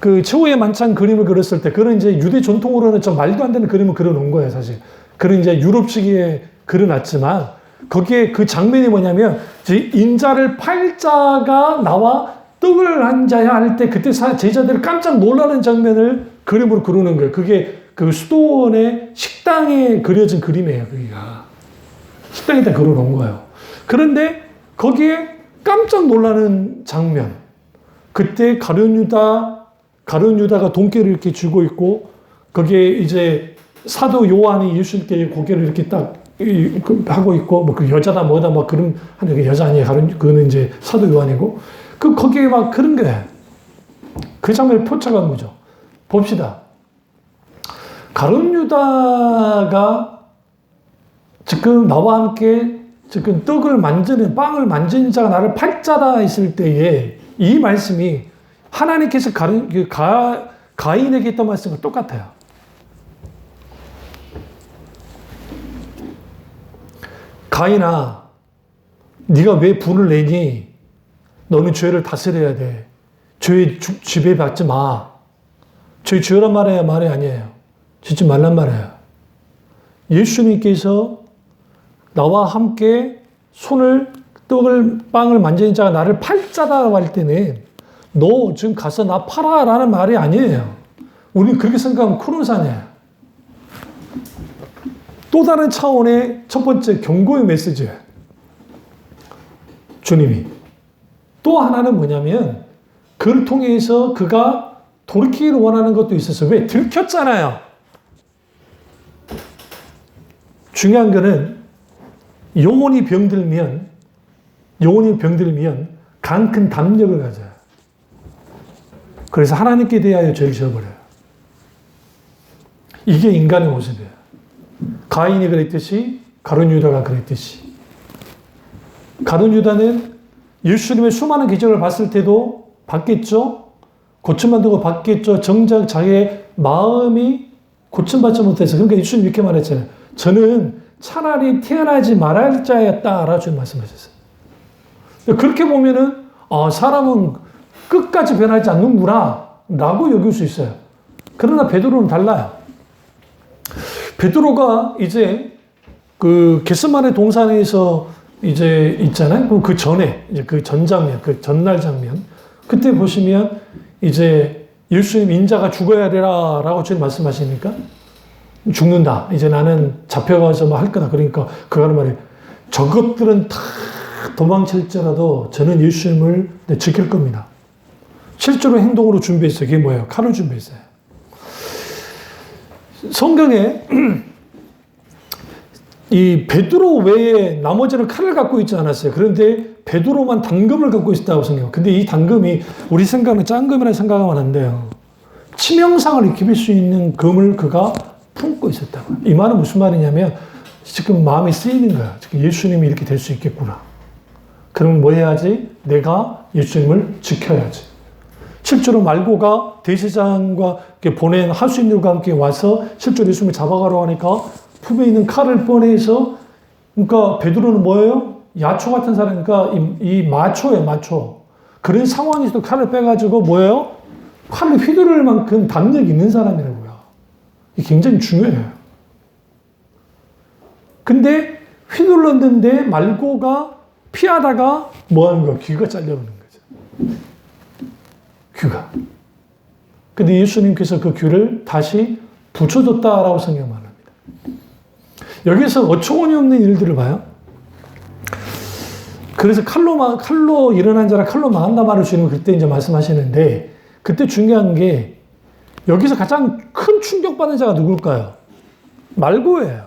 [SPEAKER 1] 그 최후의 만찬 그림을 그렸을 때 그런 이제 유대 전통으로는 좀 말도 안 되는 그림을 그려놓은 거예요, 사실. 그런 이제 유럽식의 그려놨지만 거기에 그 장면이 뭐냐면 인자를 팔자가 나와 떡을 한 자야 할 때 그때 제자들이 깜짝 놀라는 장면을 그림으로 그리는 거예요. 그게 그 수도원의 식당에 그려진 그림이에요. 거기가. 식당에다 그려놓은 거예요. 그런데 거기에 깜짝 놀라는 장면. 그때 가룟유다가 돈깨를 이렇게 쥐고 있고 거기에 이제 사도 요한이 예수님께 고개를 이렇게 딱 하고 있고 뭐 그 여자다 뭐다 뭐 그런 하는 여자 아니에요. 그거는 이제 사도 요한이고 거기에 막 그런 거예요. 그 장면을 포착한 거죠. 봅시다. 가룟유다가 지금 나와 함께 지금 빵을 만지는 자가 나를 팔자다 했을 때에 이 말씀이 하나님께서 가인에게 했던 말씀과 똑같아요. 가인아, 네가 왜 분을 내니? 너는 죄를 다스려야 돼. 죄의 지배받지 마. 죄 지으란 말이 아니에요. 짓지 말란 말이에요. 예수님께서 나와 함께 빵을 만지는 자가 나를 팔자다 할 때는 너 지금 가서 나 팔아라는 말이 아니에요. 우리는 그렇게 생각하면 큰 오산이에요. 또 다른 차원의 첫 번째 경고의 메시지예요. 주님이. 또 하나는 뭐냐면 그를 통해서 그가 돌이키기를 원하는 것도 있었어요. 왜? 들켰잖아요. 중요한 거는 영혼이 병들면 강 큰 담력을 가져요. 그래서 하나님께 대하여 죄를 지어버려요. 이게 인간의 모습이에요. 가인이 그랬듯이 가룟유다가 그랬듯이. 가룟유다는 예수님의 수많은 기적을 봤을 때도 봤겠죠. 고침받고 봤겠죠. 정작 자기의 마음이 고침받지 못해서. 그러니까 예수님 이렇게 말했잖아요. 저는 차라리 태어나지 말할 자였다라고 주님 말씀하셨어요. 그렇게 보면은 사람은 끝까지 변하지 않는구나 라고 여길 수 있어요. 그러나 베드로는 달라요. 베드로가 이제 그 겟세마네 동산에서 이제 있잖아요. 그럼 그 전에 이제 그 전 장면, 그 전날 장면 그때 보시면 이제 예수님 인자가 죽어야 되라라고 주님 말씀하시니까 죽는다. 이제 나는 잡혀가서 뭐 할 거다. 그러니까 그가 하는 말이 저것들은 다 도망칠지라도 저는 예수님을 지킬 겁니다. 실제로 행동으로 준비했어요. 그게 뭐예요? 칼을 준비했어요. 성경에 이 베드로 외에 나머지는 칼을 갖고 있지 않았어요. 그런데 베드로만 단검을 갖고 있었다고 생각해요. 근데 이 단검이 우리 생각은 짠 검이라 생각하면 안 돼요. 치명상을 입힐 수 있는 검을 그가 품고 있었다고. 이 말은 무슨 말이냐면 지금 마음이 쓰이는 거야. 지금 예수님이 이렇게 될 수 있겠구나. 그러면 뭐 해야지? 내가 예수님을 지켜야지. 실제로 말고가 대제사장과 보낸 하수인들과 함께 와서 실제로 예수님을 잡아가려고 하니까 품에 있는 칼을 꺼내서 그러니까 베드로는 뭐예요? 야초 같은 사람이니까 이 마초예요, 마초. 그런 상황에서도 칼을 빼가지고 뭐예요? 칼을 휘두를 만큼 담력이 있는 사람이라고요. 이게 굉장히 중요해요. 근데 휘둘렀는데 말고가 피하다가 뭐 하는 거야? 귀가 잘려버리는 거죠. 귀가. 근데 예수님께서 그 귀를 다시 붙여줬다라고 성경 말합니다. 여기서 어처구니 없는 일들을 봐요. 그래서 칼로 일어난 자라 칼로 망한다 말을 주님 그때 이제 말씀하시는데, 그때 중요한 게 여기서 가장 큰 충격받는 자가 누굴까요? 말고예요.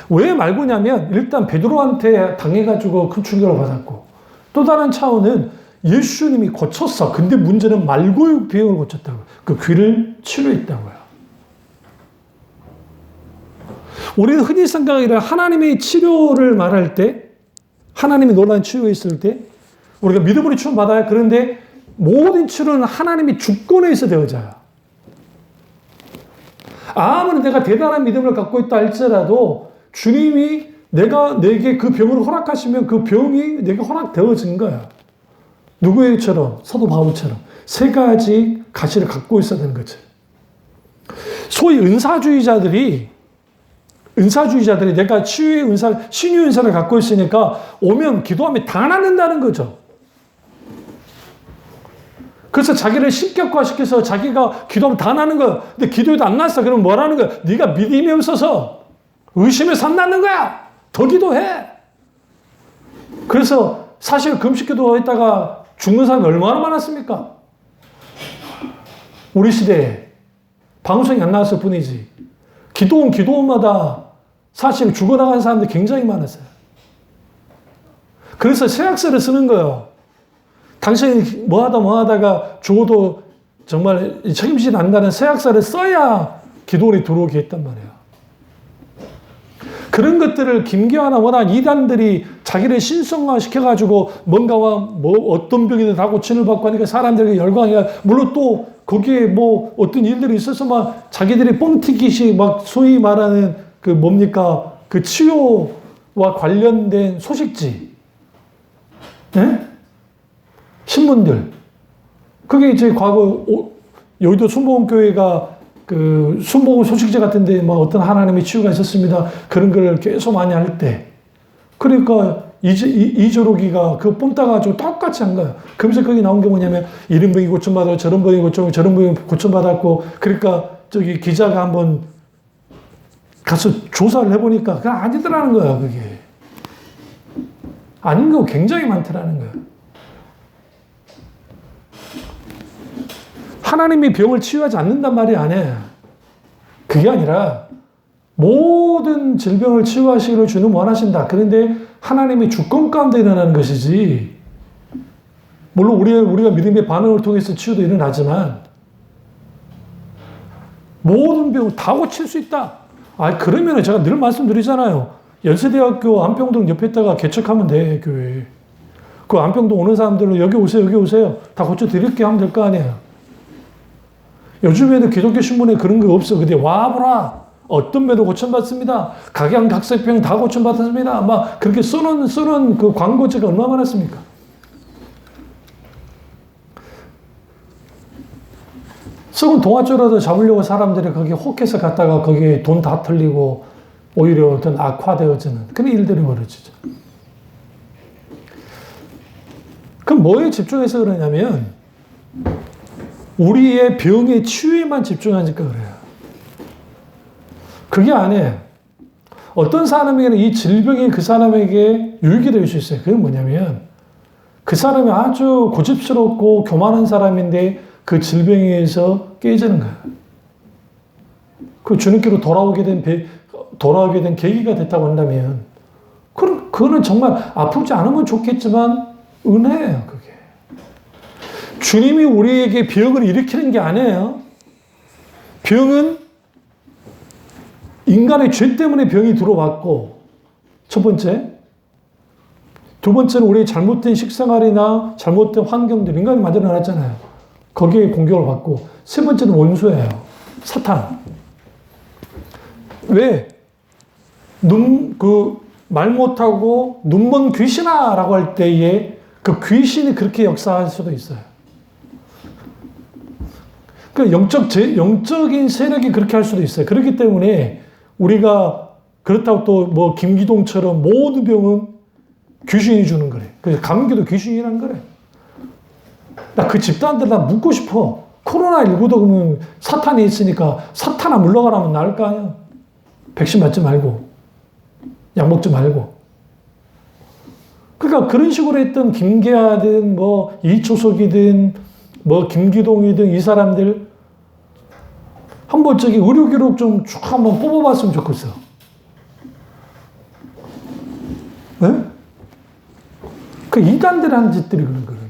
[SPEAKER 1] 왜 말고냐면 일단 베드로한테 당해가지고 큰 충격을 받았고, 또 다른 차원은 예수님이 고쳤어. 근데 문제는 말고의 병을 고쳤다고. 그 귀를 치료했다고요. 우리는 흔히 생각하기를 하나님의 치료를 말할 때, 하나님이 놀라운 치료했을 때 우리가 믿음으로 치료받아요. 그런데 모든 치료는 하나님의 주권에서 되어져요. 아무리 내가 대단한 믿음을 갖고 있다 할지라도 주님이 내게 그 병을 허락하시면 그 병이 내게 허락되어진 거야. 누구처럼? 사도 바울처럼 세 가지 가시를 갖고 있어야 되는 거죠. 소위 은사주의자들이 내가 치유의 은사, 신유의 은사를 갖고 있으니까 오면 기도하면 다 낫는다는 거죠. 그래서 자기를 신격화시켜서 자기가 기도하면 다 나는 거야. 근데 기도해도 안 났어. 그러면 뭐라는 거야? 네가 믿음이 없어서 의심해서 안 낫는 거야. 더 기도해. 그래서 사실 금식기도 했다가 죽는 사람이 얼마나 많았습니까? 우리 시대에 방송이 안 나왔을 뿐이지. 기도원마다 사실 죽어나간 사람들이 굉장히 많았어요. 그래서 세약서를 쓰는 거예요. 당신이 뭐하다가 죽어도 정말 책임지지 않는다는 세약서를 써야 기도원에 들어오게 했단 말이에요. 그런 것들을 김기화나 워낙 이단들이 자기를 신성화 시켜가지고 뭔가와 어떤 병이든 다 고침을 받고 하니까 사람들에게 열광해가, 물론 또 거기에 어떤 일들이 있어서 막 자기들이 뻥튀기시 막 소위 말하는 그 치유와 관련된 소식지, 네? 신문들. 그게 이제 과거 여의도 순복음교회가 순복음 소식지 같은데 어떤 하나님의 치유가 있었습니다. 그런 걸 계속 많이 할 때. 그러니까 이조록이가 그거 뽕 따가지고 똑같이 한 거예요. 그러면서 거기 나온 게 뭐냐면 이런 병이 고침받았고 저런 병이 고침받았고, 그러니까 저기 기자가 한번 가서 조사를 해보니까 그냥 아니더라는 거야. 그게. 아닌 거 굉장히 많더라는 거야. 하나님이 병을 치유하지 않는단 말이 아니에요. 그게 아니라 모든 질병을 치유하시기를 주는 원하신다. 그런데 하나님의 주권 가운데 일어나는 것이지. 물론 우리가 믿음의 반응을 통해서 치유도 일어나지만 모든 병을 다 고칠 수 있다. 그러면 제가 늘 말씀드리잖아요. 연세대학교 안평동 옆에다가 개척하면 돼, 교회. 그 안평동 오는 사람들은 여기 오세요. 다 고쳐드릴게 하면 될 거 아니에요. 요즘에는 기독교 신문에 그런 거 없어. 근데 와보라. 어떤 병도 고침받습니다. 각양각색병 다 고침받습니다. 막 그렇게 써놓은 그 광고지가 얼마나 많았습니까? 썩은 동아줄라도 잡으려고 사람들이 거기 혹해서 갔다가 거기에 돈 다 털리고 오히려 어떤 악화되어지는 그런 일들이 벌어지죠. 그럼 뭐에 집중해서 그러냐면 우리의 병의 치유에만 집중하니까 그래요. 그게 아니에요. 어떤 사람에게는 이 질병이 그 사람에게 유익이 될 수 있어요. 그게 뭐냐면 그 사람이 아주 고집스럽고 교만한 사람인데 그 질병에 의해서 깨지는 거예요. 그 주님께로 돌아오게 된 계기가 됐다고 한다면 그거는 정말 아프지 않으면 좋겠지만 은혜예요. 그게. 주님이 우리에게 병을 일으키는 게 아니에요. 병은 인간의 죄 때문에 병이 들어왔고, 첫 번째. 두 번째는 우리의 잘못된 식생활이나 잘못된 환경들, 인간이 만들어놨잖아요. 거기에 공격을 받고, 세 번째는 원수예요. 사탄. 왜? 말 못하고 눈먼 귀신아 라고 할 때에 그 귀신이 그렇게 역사할 수도 있어요. 그 영적인 세력이 그렇게 할 수도 있어요. 그렇기 때문에 우리가 그렇다고 또 뭐 김기동처럼 모든 병은 귀신이 주는 거래. 그래서 감기도 귀신이란 거래. 나 그 집단들 나 묻고 싶어. 코로나19도 그러면 사탄이 있으니까 사탄아 물러가라면 나을 거 아니야. 백신 맞지 말고. 약 먹지 말고. 그러니까 그런 식으로 했던 김계아든 뭐 이초석이든 뭐 김기동이든 이 사람들 한번 저기 의료 기록 좀 쭉 한번 뽑아봤으면 좋겠어. 네? 그 이단들 하는 짓들이 그런 거예요.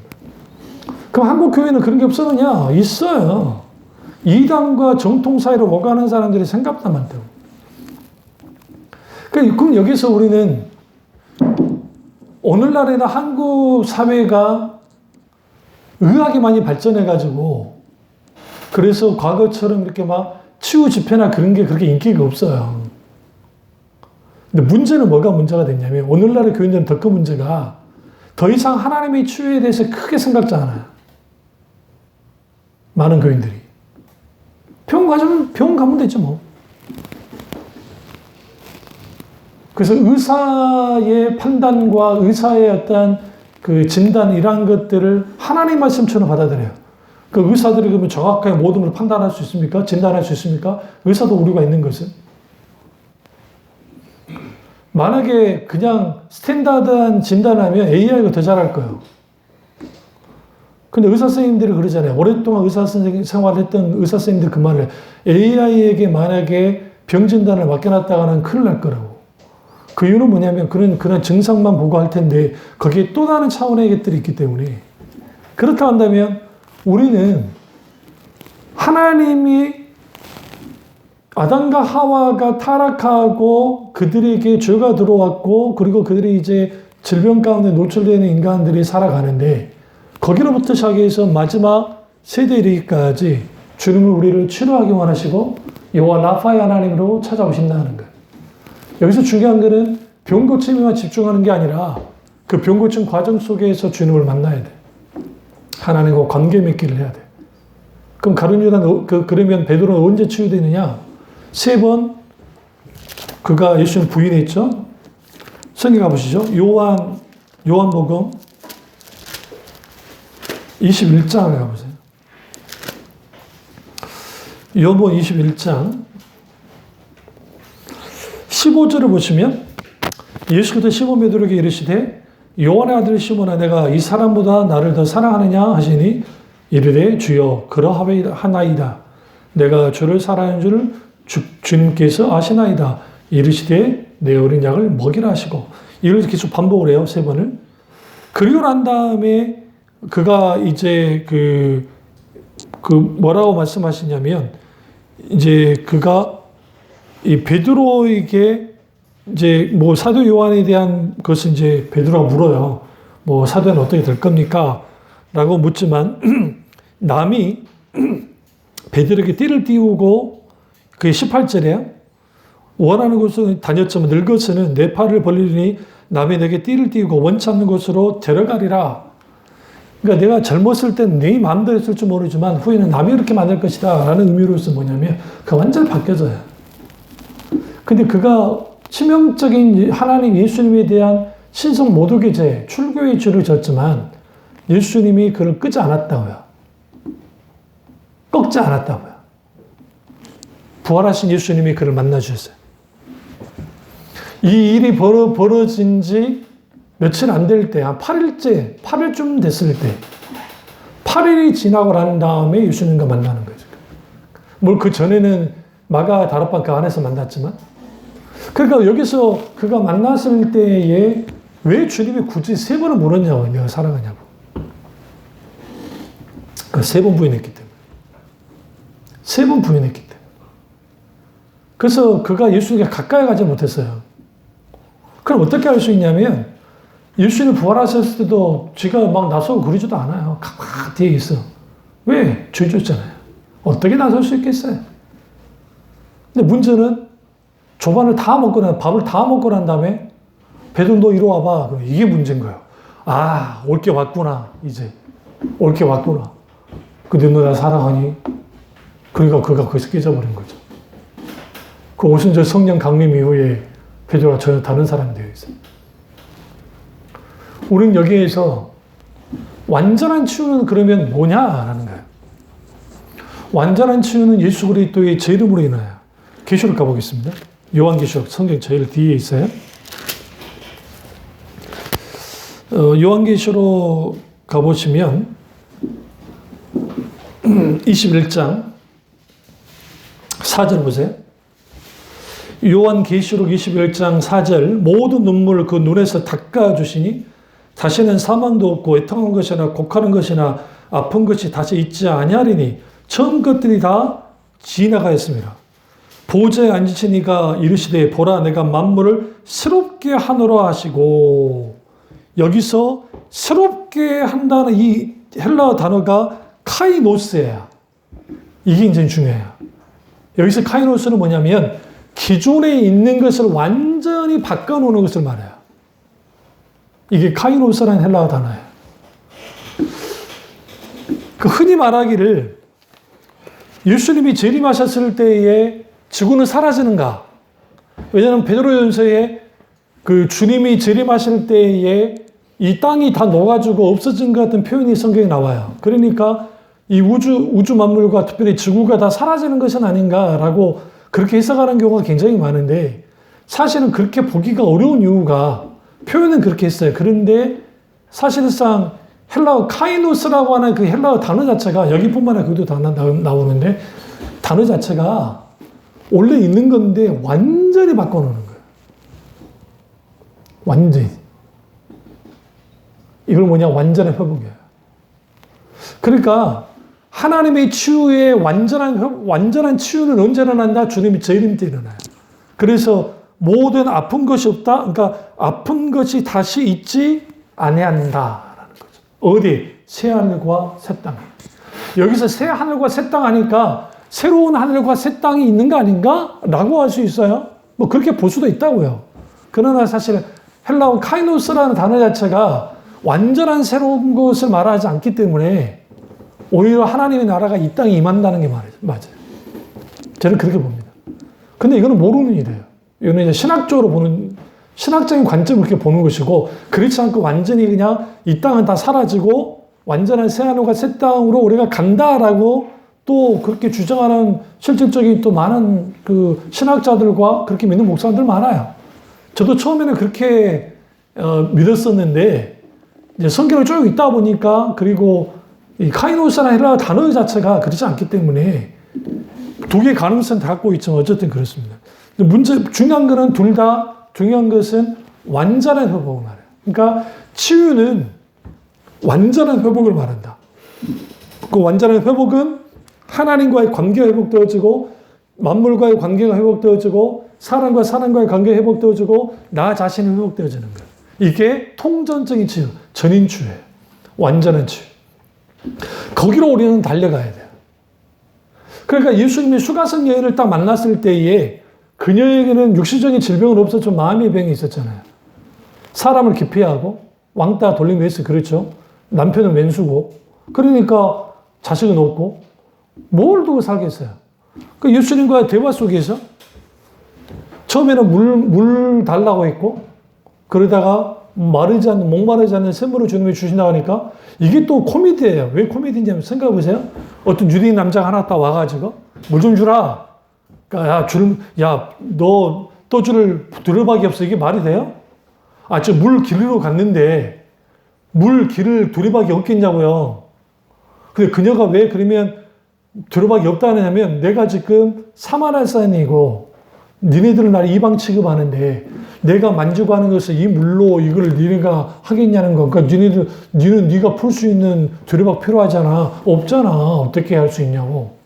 [SPEAKER 1] 그럼 한국 교회는 그런 게 없었느냐? 있어요. 이단과 정통 사이로 오가는 사람들이 생각보다 많다고. 그럼 여기서 우리는 오늘날에는 한국 사회가 의학이 많이 발전해가지고 그래서 과거처럼 이렇게 막 치유 집회나 그런 게 그렇게 인기가 없어요. 근데 문제는 뭐가 문제가 됐냐면 오늘날의 교인들은 더 큰 문제가 더 이상 하나님의 치유에 대해서 크게 생각지 않아요. 많은 교인들이. 병원 가면 되지 뭐. 그래서 의사의 판단과 의사의 어떤 그 진단 이런 것들을 하나님 말씀처럼 받아들여요. 그 의사들이 그러면 정확하게 모든 걸 판단할 수 있습니까? 진단할 수 있습니까? 의사도 우리가 있는 것은. 만약에 그냥 스탠다드한 진단하면 AI가 더 잘할 거예요. 근데 의사 선생님들이 그러잖아요. 오랫동안 의사 선생님 생활했던 의사 선생님들 그 말을 AI에게 만약에 병 진단을 맡겨놨다가는 큰일 날 거라고. 그 이유는 뭐냐면 그런 증상만 보고 할 텐데 거기에 또 다른 차원의 것들이 있기 때문에 그렇다 한다면 우리는 하나님이 아담과 하와가 타락하고 그들에게 죄가 들어왔고 그리고 그들이 이제 질병 가운데 노출되는 인간들이 살아가는데 거기로부터 시작해서 마지막 세대에 이르기까지 주님은 우리를 치료하기 원하시고 여호와 라파의 하나님으로 찾아오신다는 거예요. 여기서 중요한 것은 병 고침에만 집중하는 게 아니라 그 병 고침 과정 속에서 주님을 만나야 돼. 하나님과 관계 맺기를 해야 돼. 그럼 가룟유다 그러면 베드로는 언제 치유되느냐? 3번 그가 예수님 부인했죠. 성경 가보시죠. 요한복음 21장을 가보세요. 요한복음 21장 15절을 보시면 예수께서 시몬 베드로에게 이르시되 요한의 아들 시몬아 내가 이 사람보다 나를 더 사랑하느냐 하시니 이르되 주여 그러하나이다. 내가 주를 사랑하는 줄 주님께서 아시나이다. 이르시되 내 어린 양을 먹이라 하시고 이를 계속 반복을 해요. 3번을. 그리고 난 다음에 그가 이제 그 뭐라고 말씀하시냐면 이제 그가 이 베드로에게 이제 뭐 사도 요한에 대한 것은 이제 베드로가 물어요. 뭐 사도는 어떻게 될 겁니까? 라고 묻지만 남이 베드로에게 띠를 띄우고 그게 18절이에요. 원하는 곳으로 다녔지만 늙어서는 내 팔을 벌리니 남이 내게 띠를 띄우고 원치 않는 곳으로 데려가리라. 그러니까 내가 젊었을 땐 네 마음대로 했을 줄 모르지만 후에는 남이 이렇게 만들 것이다 라는 의미로서 뭐냐면 그 완전히 바뀌어져요. 근데 그가 치명적인 하나님 예수님에 대한 신성 모독의 죄, 출교의 죄를 졌지만 예수님이 그를 끄지 않았다고요. 꺾지 않았다고요. 부활하신 예수님이 그를 만나주셨어요. 이 일이 벌어진 지 며칠 안 될 때, 한 8일쯤 됐을 때, 8일이 지나고 난 다음에 예수님과 만나는 거죠. 뭘 그 전에는 마가 다락방 그 안에서 만났지만, 그러니까 여기서 그가 만났을 때에 왜 주님이 굳이 3번을 물었냐고, 내가 사랑하냐고. 그 3번 부인했기 때문에. 3번 부인했기 때문에. 그래서 그가 예수님께 가까이 가지 못했어요. 그럼 어떻게 할 수 있냐면, 예수님 부활하셨을 때도 쥐가 막 나서고 그러지도 않아요. 가만히 뒤에 있어. 왜? 죄 줬잖아요. 어떻게 나설 수 있겠어요? 근데 문제는 조반을 다 먹고 밥을 다 먹고 난 다음에 베드로 너 이리 와봐. 그럼 이게 문제인 거예요. 아, 올 게 왔구나. 이제 올 게 왔구나. 근데 너 나 사랑하니? 그러니까 그가 거기서 깨져버린 거죠. 그 오순절 성령 강림 이후에 베드로가 전혀 다른 사람이 되어 있어요. 우리는 여기에서 완전한 치유는 그러면 뭐냐라는 거예요. 완전한 치유는 예수 그리스도의 제 이름으로 인하여. 계시록 가보겠습니다. 요한계시록 성경 제일 뒤에 있어요. 요한계시록 가보시면 21장 4절 보세요. 요한계시록 21장 4절 모든 눈물을 그 눈에서 닦아주시니 다시는 사망도 없고 애통한 것이나 곡하는 것이나 아픈 것이 다시 있지 아니하리니 처음 것들이 다 지나가였습니다. 보좌에 앉으신 이가 이르시되 보라 내가 만물을 새롭게 하노라 하시고 여기서 새롭게 한다는 이 헬라어 단어가 카이노스예요. 이게 굉장히 중요해요. 여기서 카이노스는 뭐냐면 기존에 있는 것을 완전히 바꿔놓는 것을 말해요. 이게 카이노스라는 헬라어 단어예요. 그 흔히 말하기를 예수님이 재림하셨을 때에 지구는 사라지는가? 왜냐하면 베드로전서에 그 주님이 재림하실 때에 이 땅이 다 녹아지고 없어진 것 같은 표현이 성경에 나와요. 그러니까 이 우주 만물과 특별히 지구가 다 사라지는 것은 아닌가라고 그렇게 해석하는 경우가 굉장히 많은데 사실은 그렇게 보기가 어려운 이유가 표현은 그렇게 했어요. 그런데 사실상 헬라어 카이노스라고 하는 그 헬라어 단어 자체가 여기뿐만 아니라 그것도 다 나오는데 단어 자체가 원래 있는 건데 완전히 바꿔놓는 거예요. 완전히. 이걸 뭐냐? 완전한 회복이에요. 그러니까 하나님의 치유의 완전한 치유는 언제 일어난다? 주님이 재림 때 일어나요. 그래서 모든 아픈 것이 없다. 그러니까 아픈 것이 다시 있지 아니한다라는 거죠. 어디? 새 하늘과 새 땅. 여기서 새 하늘과 새 땅 하니까 새로운 하늘과 새 땅이 있는 거 아닌가? 라고 할 수 있어요. 뭐 그렇게 볼 수도 있다고요. 그러나 사실 헬라어 카이노스라는 단어 자체가 완전한 새로운 것을 말하지 않기 때문에 오히려 하나님의 나라가 이 땅에 임한다는 게 맞아요. 저는 그렇게 봅니다. 근데 이거는 모르는 일이에요. 이거는 이제 신학적으로 보는, 신학적인 관점을 그렇게 보는 것이고, 그렇지 않고 완전히 그냥 이 땅은 다 사라지고 완전한 새 하늘과 새 땅으로 우리가 간다라고 또 그렇게 주장하는 실질적인 또 많은 그 신학자들과 그렇게 믿는 목사님들 많아요. 저도 처음에는 그렇게 믿었었는데, 이제 성경을 쭉 읽다 보니까, 그리고 이 카이노스나 헬라어 단어 자체가 그렇지 않기 때문에 두 개의 가능성을 다 갖고 있지만 어쨌든 그렇습니다. 중요한 거는 둘 다, 중요한 것은 완전한 회복을 말해요. 그러니까 치유는 완전한 회복을 말한다. 그 완전한 회복은 하나님과의 관계가 회복되어지고, 만물과의 관계가 회복되어지고, 사람과의 관계가 회복되어지고, 나 자신이 회복되어지는 거예요. 이게 통전적인 치유, 전인치유예요. 완전한 치유. 거기로 우리는 달려가야 돼요. 그러니까 예수님이 수가성 여인을 딱 만났을 때에 그녀에게는 육신적인 질병은 없었지만 마음의 병이 있었잖아요. 사람을 기피하고 왕따 돌림이 했어요. 그렇죠? 남편은 왼수고, 그러니까 자식은 없고 뭘 두고 살겠어요. 그 예수님과의 대화 속에서 처음에는 물 달라고 했고, 그러다가 목마르지 않는 샘물을 주님이 주신다고 하니까 이게 또 코미디예요. 왜 코미디냐면 생각해보세요. 어떤 유대인 남자가 하나 딱 와가지고 물 좀 주라. 그러니까 너 떠줄 두려박이 없어. 이게 말이 돼요? 저 물 길로 갔는데 물 길을 두려박이 없겠냐고요. 근데 그녀가 왜 그러면 두려박이 없다 하냐면, 내가 지금 사마리아인이고 니네들은 나를 이방 취급하는데 내가 만지고 하는 것을 이 물로 이걸 니네가 하겠냐는 거. 그러니까 니는 네가 풀 수 있는 두려박 필요하잖아. 없잖아. 어떻게 할 수 있냐고.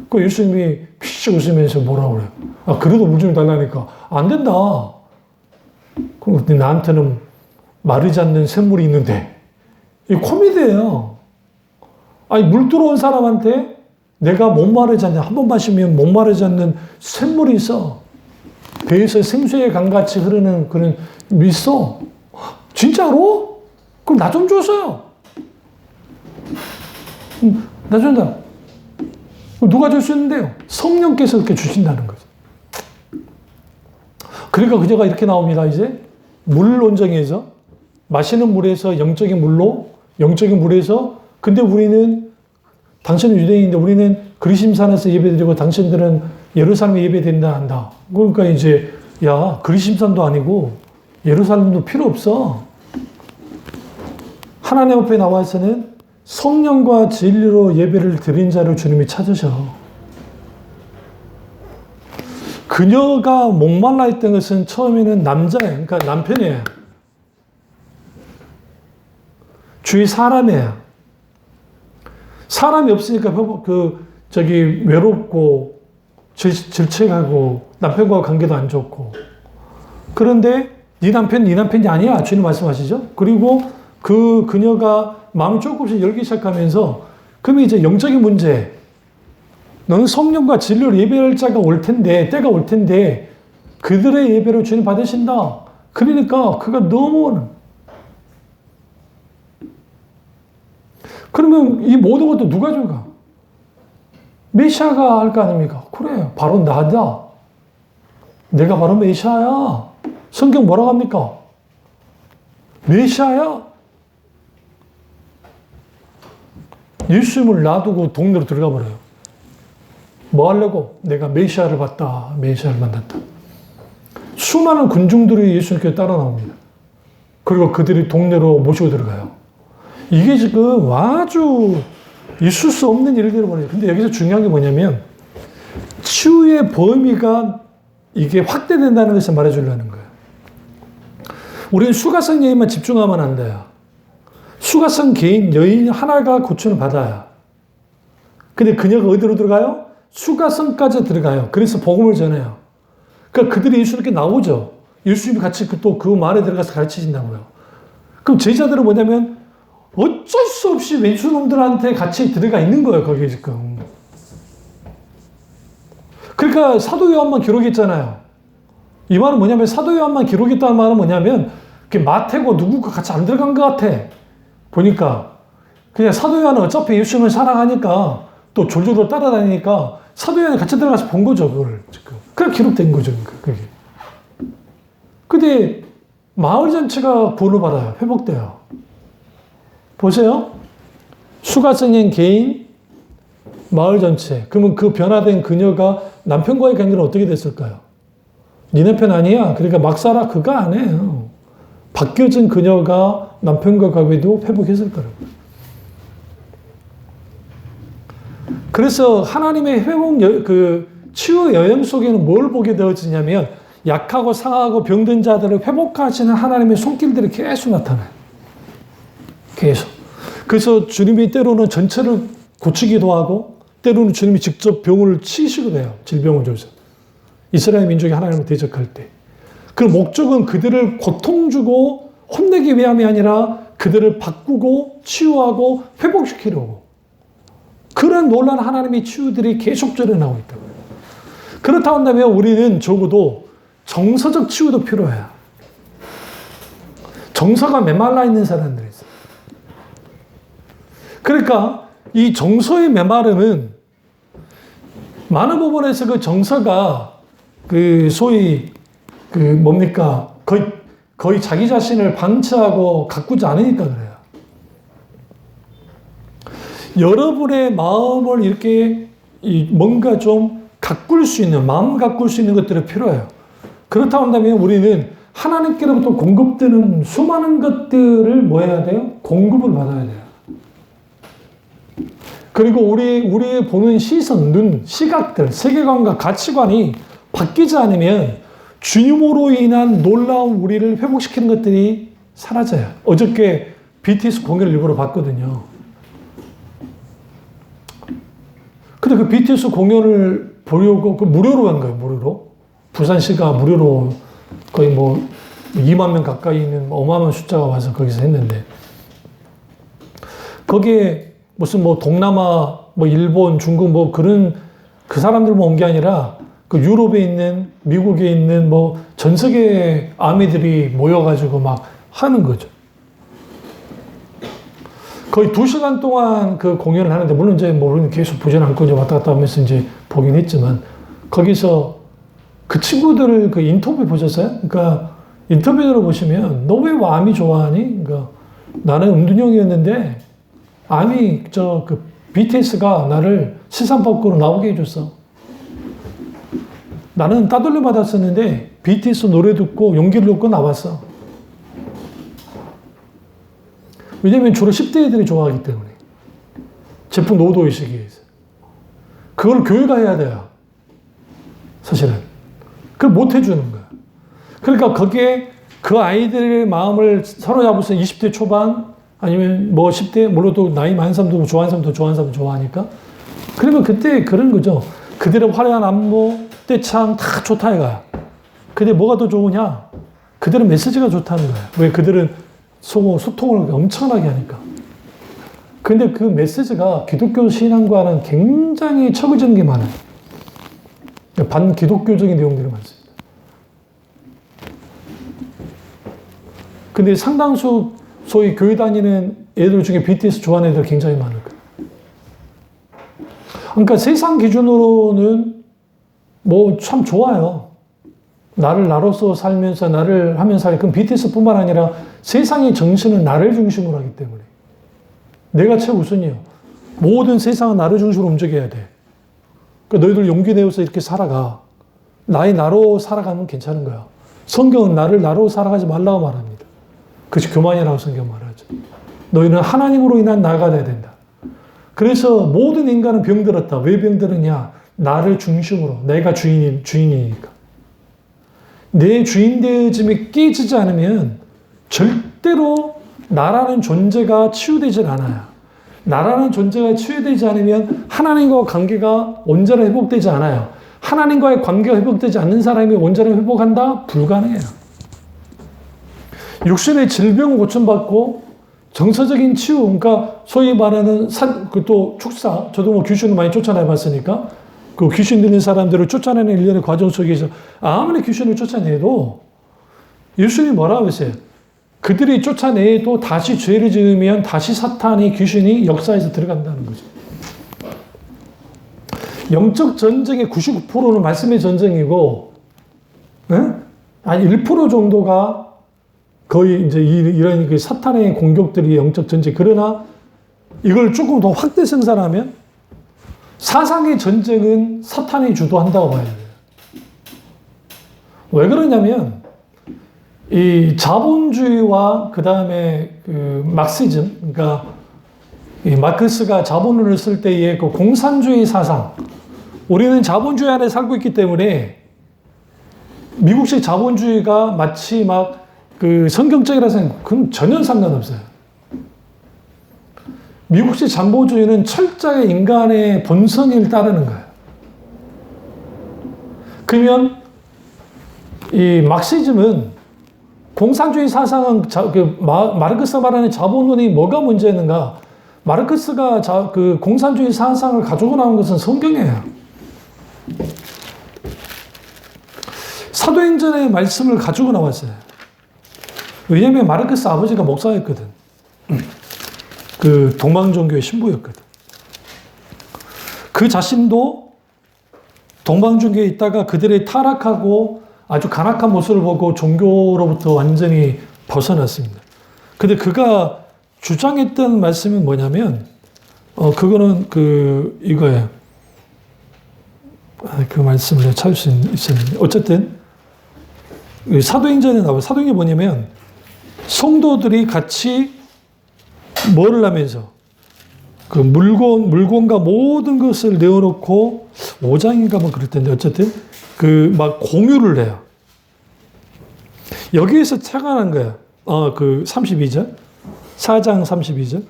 [SPEAKER 1] 그 예수님이 피식 웃으면서 뭐라고 그래요? 그래도 물 좀 달라니까 안 된다. 그럼 나한테는 마르지 않는 샘물이 있는데. 이 코미디예요. 물 들어온 사람한테 내가 못 마르지 않는, 한 번 마시면 못 마르지 않는 샘물이 있어. 배에서 생수의 강같이 흐르는 그런 있어. 진짜로? 그럼 나 좀 줬어요. 나 준다. 누가 줄 수 있는데요? 성령께서 그렇게 주신다는 거죠. 그러니까 그저가 이렇게 나옵니다. 이제 물 온정에서 마시는 물에서 영적인 물로 영적인 물에서 근데 우리는 당신은 유대인인데 우리는 그리심산에서 예배드리고 당신들은 예루살렘에 예배드린다 한다. 그러니까 이제 야 그리심산도 아니고 예루살렘도 필요 없어. 하나님 앞에 나와서는 성령과 진리로 예배를 드린 자를 주님이 찾으셔. 그녀가 목말라 했던 것은 처음에는 남자예요. 그러니까 남편이에요. 주위 사람이에요. 사람이 없으니까 외롭고 질책하고 남편과 관계도 안 좋고. 그런데 네 남편이 아니야. 주님 말씀하시죠. 그리고 그녀가 마음이 조금씩 열기 시작하면서 그러면 이제 영적인 문제 너는 성령과 진리로 예배할 자가 올 텐데 때가 올 텐데 그들의 예배를 주님 받으신다. 그러니까 그가 너무 그러면 이 모든 것도 누가 줄까? 메시아가 할 거 아닙니까? 그래 바로 나다. 내가 바로 메시아야. 성경 뭐라고 합니까? 메시아야. 예수님을 놔두고 동네로 들어가 버려요. 뭐 하려고? 내가 메시아를 봤다. 메시아를 만났다. 수많은 군중들이 예수님께 따라 나옵니다. 그리고 그들이 동네로 모시고 들어가요. 이게 지금 아주 있을 수 없는 일들을 벌어요. 근데 여기서 중요한 게 뭐냐면 치유의 범위가 이게 확대된다는 것을 말해주려는 거예요. 우리는 수가성 여인만 집중하면 안 돼요. 수가성 개인 여인 하나가 고침을 받아요. 근데 그녀가 어디로 들어가요? 수가성까지 들어가요. 그래서 복음을 전해요. 그러니까 그들이 예수님께 나오죠. 예수님이 같이 또 그 말에 들어가서 가르치신다고요. 그럼 제자들은 뭐냐면 어쩔 수 없이 왼수놈들한테 같이 들어가 있는 거예요. 거기에 지금. 그러니까 사도 요한만 기록했잖아요. 이 말은 뭐냐면 사도 요한만 기록했다는 말은 뭐냐면 마태고 누구가 같이 안 들어간 것 같아. 보니까 그냥 사도 요한은 어차피 예수님을 사랑하니까 또 졸졸 따라다니니까 사도 요한이 같이 들어가서 본 거죠. 그걸 지금. 그냥 기록된 거죠. 그게. 근데 마을 전체가 구원을 받아요. 회복돼요. 보세요. 수가성인 개인, 마을 전체. 그러면 그 변화된 그녀가 남편과의 관계는 어떻게 됐을까요? 네 남편 아니야. 그러니까 막 살아. 그거 안 해요. 바뀌어진 그녀가 남편과 관계도 회복했을 거라고. 그래서 하나님의 회복, 치유 여행 속에는 뭘 보게 되어지냐면 약하고 상하고 병든 자들을 회복하시는 하나님의 손길들이 계속 나타나요. 계속. 그래서 주님이 때로는 전체를 고치기도 하고 때로는 주님이 직접 병을 치시기도 해요. 질병을 줘서. 이스라엘 민족이 하나님을 대적할 때. 그 목적은 그들을 고통 주고 혼내기 위함이 아니라 그들을 바꾸고 치유하고 회복시키려고. 그런 놀라운 하나님의 치유들이 계속적으로 나오고 있다고요. 그렇다 한다면 우리는 적어도 정서적 치유도 필요해요. 정서가 메말라 있는 사람들이 있어요. 그러니까 이 정서의 메마름은 많은 부분에서 그 정서가 소위 뭡니까? 거의 자기 자신을 방치하고 가꾸지 않으니까 그래요. 여러분의 마음을 이렇게 뭔가 좀 가꿀 수 있는, 마음 가꿀 수 있는 것들이 필요해요. 그렇다 한다면 우리는 하나님께로부터 공급되는 수많은 것들을 뭐 해야 돼요? 공급을 받아야 돼요. 그리고 우리의 보는 시선, 눈, 시각들, 세계관과 가치관이 바뀌지 않으면 주님으로 인한 놀라운 우리를 회복시키는 것들이 사라져요. 어저께 BTS 공연을 일부러 봤거든요. 근데 그 BTS 공연을 보려고 무료로 간 거예요, 무료로. 부산시가 무료로 거의 2만 명 가까이 있는 어마어마한 숫자가 와서 거기서 했는데 거기에 무슨 동남아, 일본, 중국 그런 그 사람들만 온 게 아니라 그 유럽에 있는, 미국에 있는 뭐 전 세계 아미들이 모여가지고 막 하는 거죠. 거의 2시간 동안 그 공연을 하는데, 물론 이제 뭐 계속 보진 않고 이제 왔다 갔다 하면서 이제 보긴 했지만, 거기서 그 친구들을 그 인터뷰 보셨어요? 그러니까 인터뷰를 보시면, 너 왜 암이 좋아하니? 그러니까 나는 음둔형이었는데, 암이 그 BTS가 나를 세상 밖으로 나오게 해줬어. 나는 따돌림 받았었는데, BTS 노래 듣고 용기를 얻고 나왔어. 왜냐면 주로 10대 애들이 좋아하기 때문에. 제품 노도의식에 의해서. 그걸 교회가 해야 돼요. 사실은. 그걸 못 해주는 거야. 그러니까 거기에 그 아이들의 마음을 사로잡아서 20대 초반, 아니면 뭐 10대, 물론 또 나이 많은 사람도 좋아하는 사람도 좋아하는 사람 좋아하니까. 그러면 그때 그런 거죠. 그들의 화려한 안무, 떼창 다 좋다 이거야. 근데 뭐가 더 좋으냐? 그들은 메시지가 좋다는 거야. 왜? 그들은 소통을 엄청나게 하니까. 근데 그 메시지가 기독교 신앙과는 굉장히 처그지는 게 많아요. 반기독교적인 내용들이 많습니다. 근데 상당수 소위 교회 다니는 애들 중에 BTS 좋아하는 애들 굉장히 많을 거예요. 그러니까 세상 기준으로는 뭐 참 좋아요. 나를 나로서 살면서 나를 하면서 살이. 그럼 BTS뿐만 아니라 세상의 정신은 나를 중심으로 하기 때문에. 내가 최우선이요. 모든 세상은 나를 중심으로 움직여야 돼. 그러니까 너희들 용기 내어서 이렇게 살아가. 나로 살아가면 괜찮은 거야. 성경은 나를 나로 살아가지 말라고 말합니다. 그것이 교만이라고 성경 말하죠. 너희는 하나님으로 인한 나가 돼야 된다. 그래서 모든 인간은 병들었다. 왜 병들었냐? 나를 중심으로. 내가 주인이니까. 내 주인되어짐이 깨지지 않으면 절대로 나라는 존재가 치유되질 않아요. 나라는 존재가 치유되지 않으면 하나님과 관계가 온전히 회복되지 않아요. 하나님과의 관계가 회복되지 않는 사람이 온전히 회복한다? 불가능해요. 육신의 질병을 고침받고 정서적인 치유, 그러니까 소위 말하는 또 축사, 저도 뭐 귀신을 많이 쫓아내봤으니까 그 귀신 들린 사람들을 쫓아내는 일련의 과정 속에서 아무리 귀신을 쫓아내도 예수님이 뭐라고 했어요? 그들이 쫓아내도 다시 죄를 지으면 다시 사탄이 귀신이 역사에서 들어간다는 거죠. 영적 전쟁의 99%는 말씀의 전쟁이고, 아니 1% 정도가 거의 이제 이런 그 사탄의 공격들이 영적 전쟁. 그러나 이걸 조금 더 확대 생산하면 사상의 전쟁은 사탄이 주도한다고 봐야 돼요. 왜 그러냐면 이 자본주의와 그 다음에 그 막시즘, 그러니까 이 마크스가 자본론을 쓸 때의 그 공산주의 사상, 우리는 자본주의 안에 살고 있기 때문에 미국식 자본주의가 마치 막 그 성경적이라 생각, 그건 전혀 상관없어요. 미국식 자본주의는 철저하게 인간의 본성을 따르는 거예요. 그러면 이 막시즘은 공산주의 사상은 마르크스가 말하는 자본론이 뭐가 문제였는가? 마르크스가 그 공산주의 사상을 가지고 나온 것은 성경이에요. 사도행전의 말씀을 가지고 나왔어요. 왜냐하면 마르크스 아버지가 목사였거든. 그 동방종교의 신부였거든. 그 자신도 동방종교에 있다가 그들의 타락하고 아주 간악한 모습을 보고 종교로부터 완전히 벗어났습니다. 근데 그가 주장했던 말씀은 뭐냐면, 그거는 이거예요. 그 말씀을 내가 찾을 수 있었는데. 어쨌든, 사도행전에 나와요. 사도행전이 뭐냐면, 성도들이 같이 뭐를 하면서, 그 물건과 모든 것을 내어놓고, 5장인가 뭐 그럴 텐데, 어쨌든, 막 공유를 해요. 여기에서 착안한 거야. 32절. 4장 32절.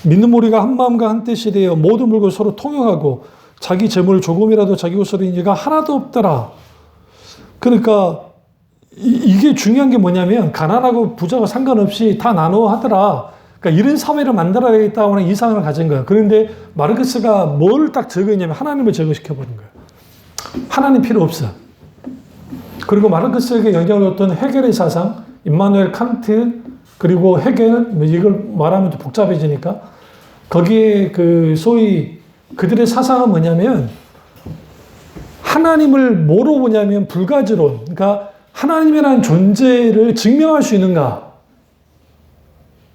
[SPEAKER 1] 믿는 우리가 한 마음과 한 뜻이 되어 모든 물건 서로 통용하고 자기 재물 조금이라도 자기 옷으로 인지가 하나도 없더라. 그러니까 이게 중요한 게 뭐냐면 가난하고 부자가 상관없이 다 나눠 하더라. 그러니까 이런 사회를 만들어야 되겠다고 하는 이상을 가진 거야. 그런데 마르크스가 뭘 딱 적었냐면 하나님을 적어시켜버린 거야. 하나님 필요 없어. 그리고 마르크스에게 영향을 줬던 헤겔의 사상, 임마누엘 칸트, 그리고 헤겔, 이걸 말하면 또 복잡해지니까, 거기에 그 소위 그들의 사상은 뭐냐면, 하나님을 뭐로 보냐면 불가지론, 그러니까 하나님이라는 존재를 증명할 수 있는가?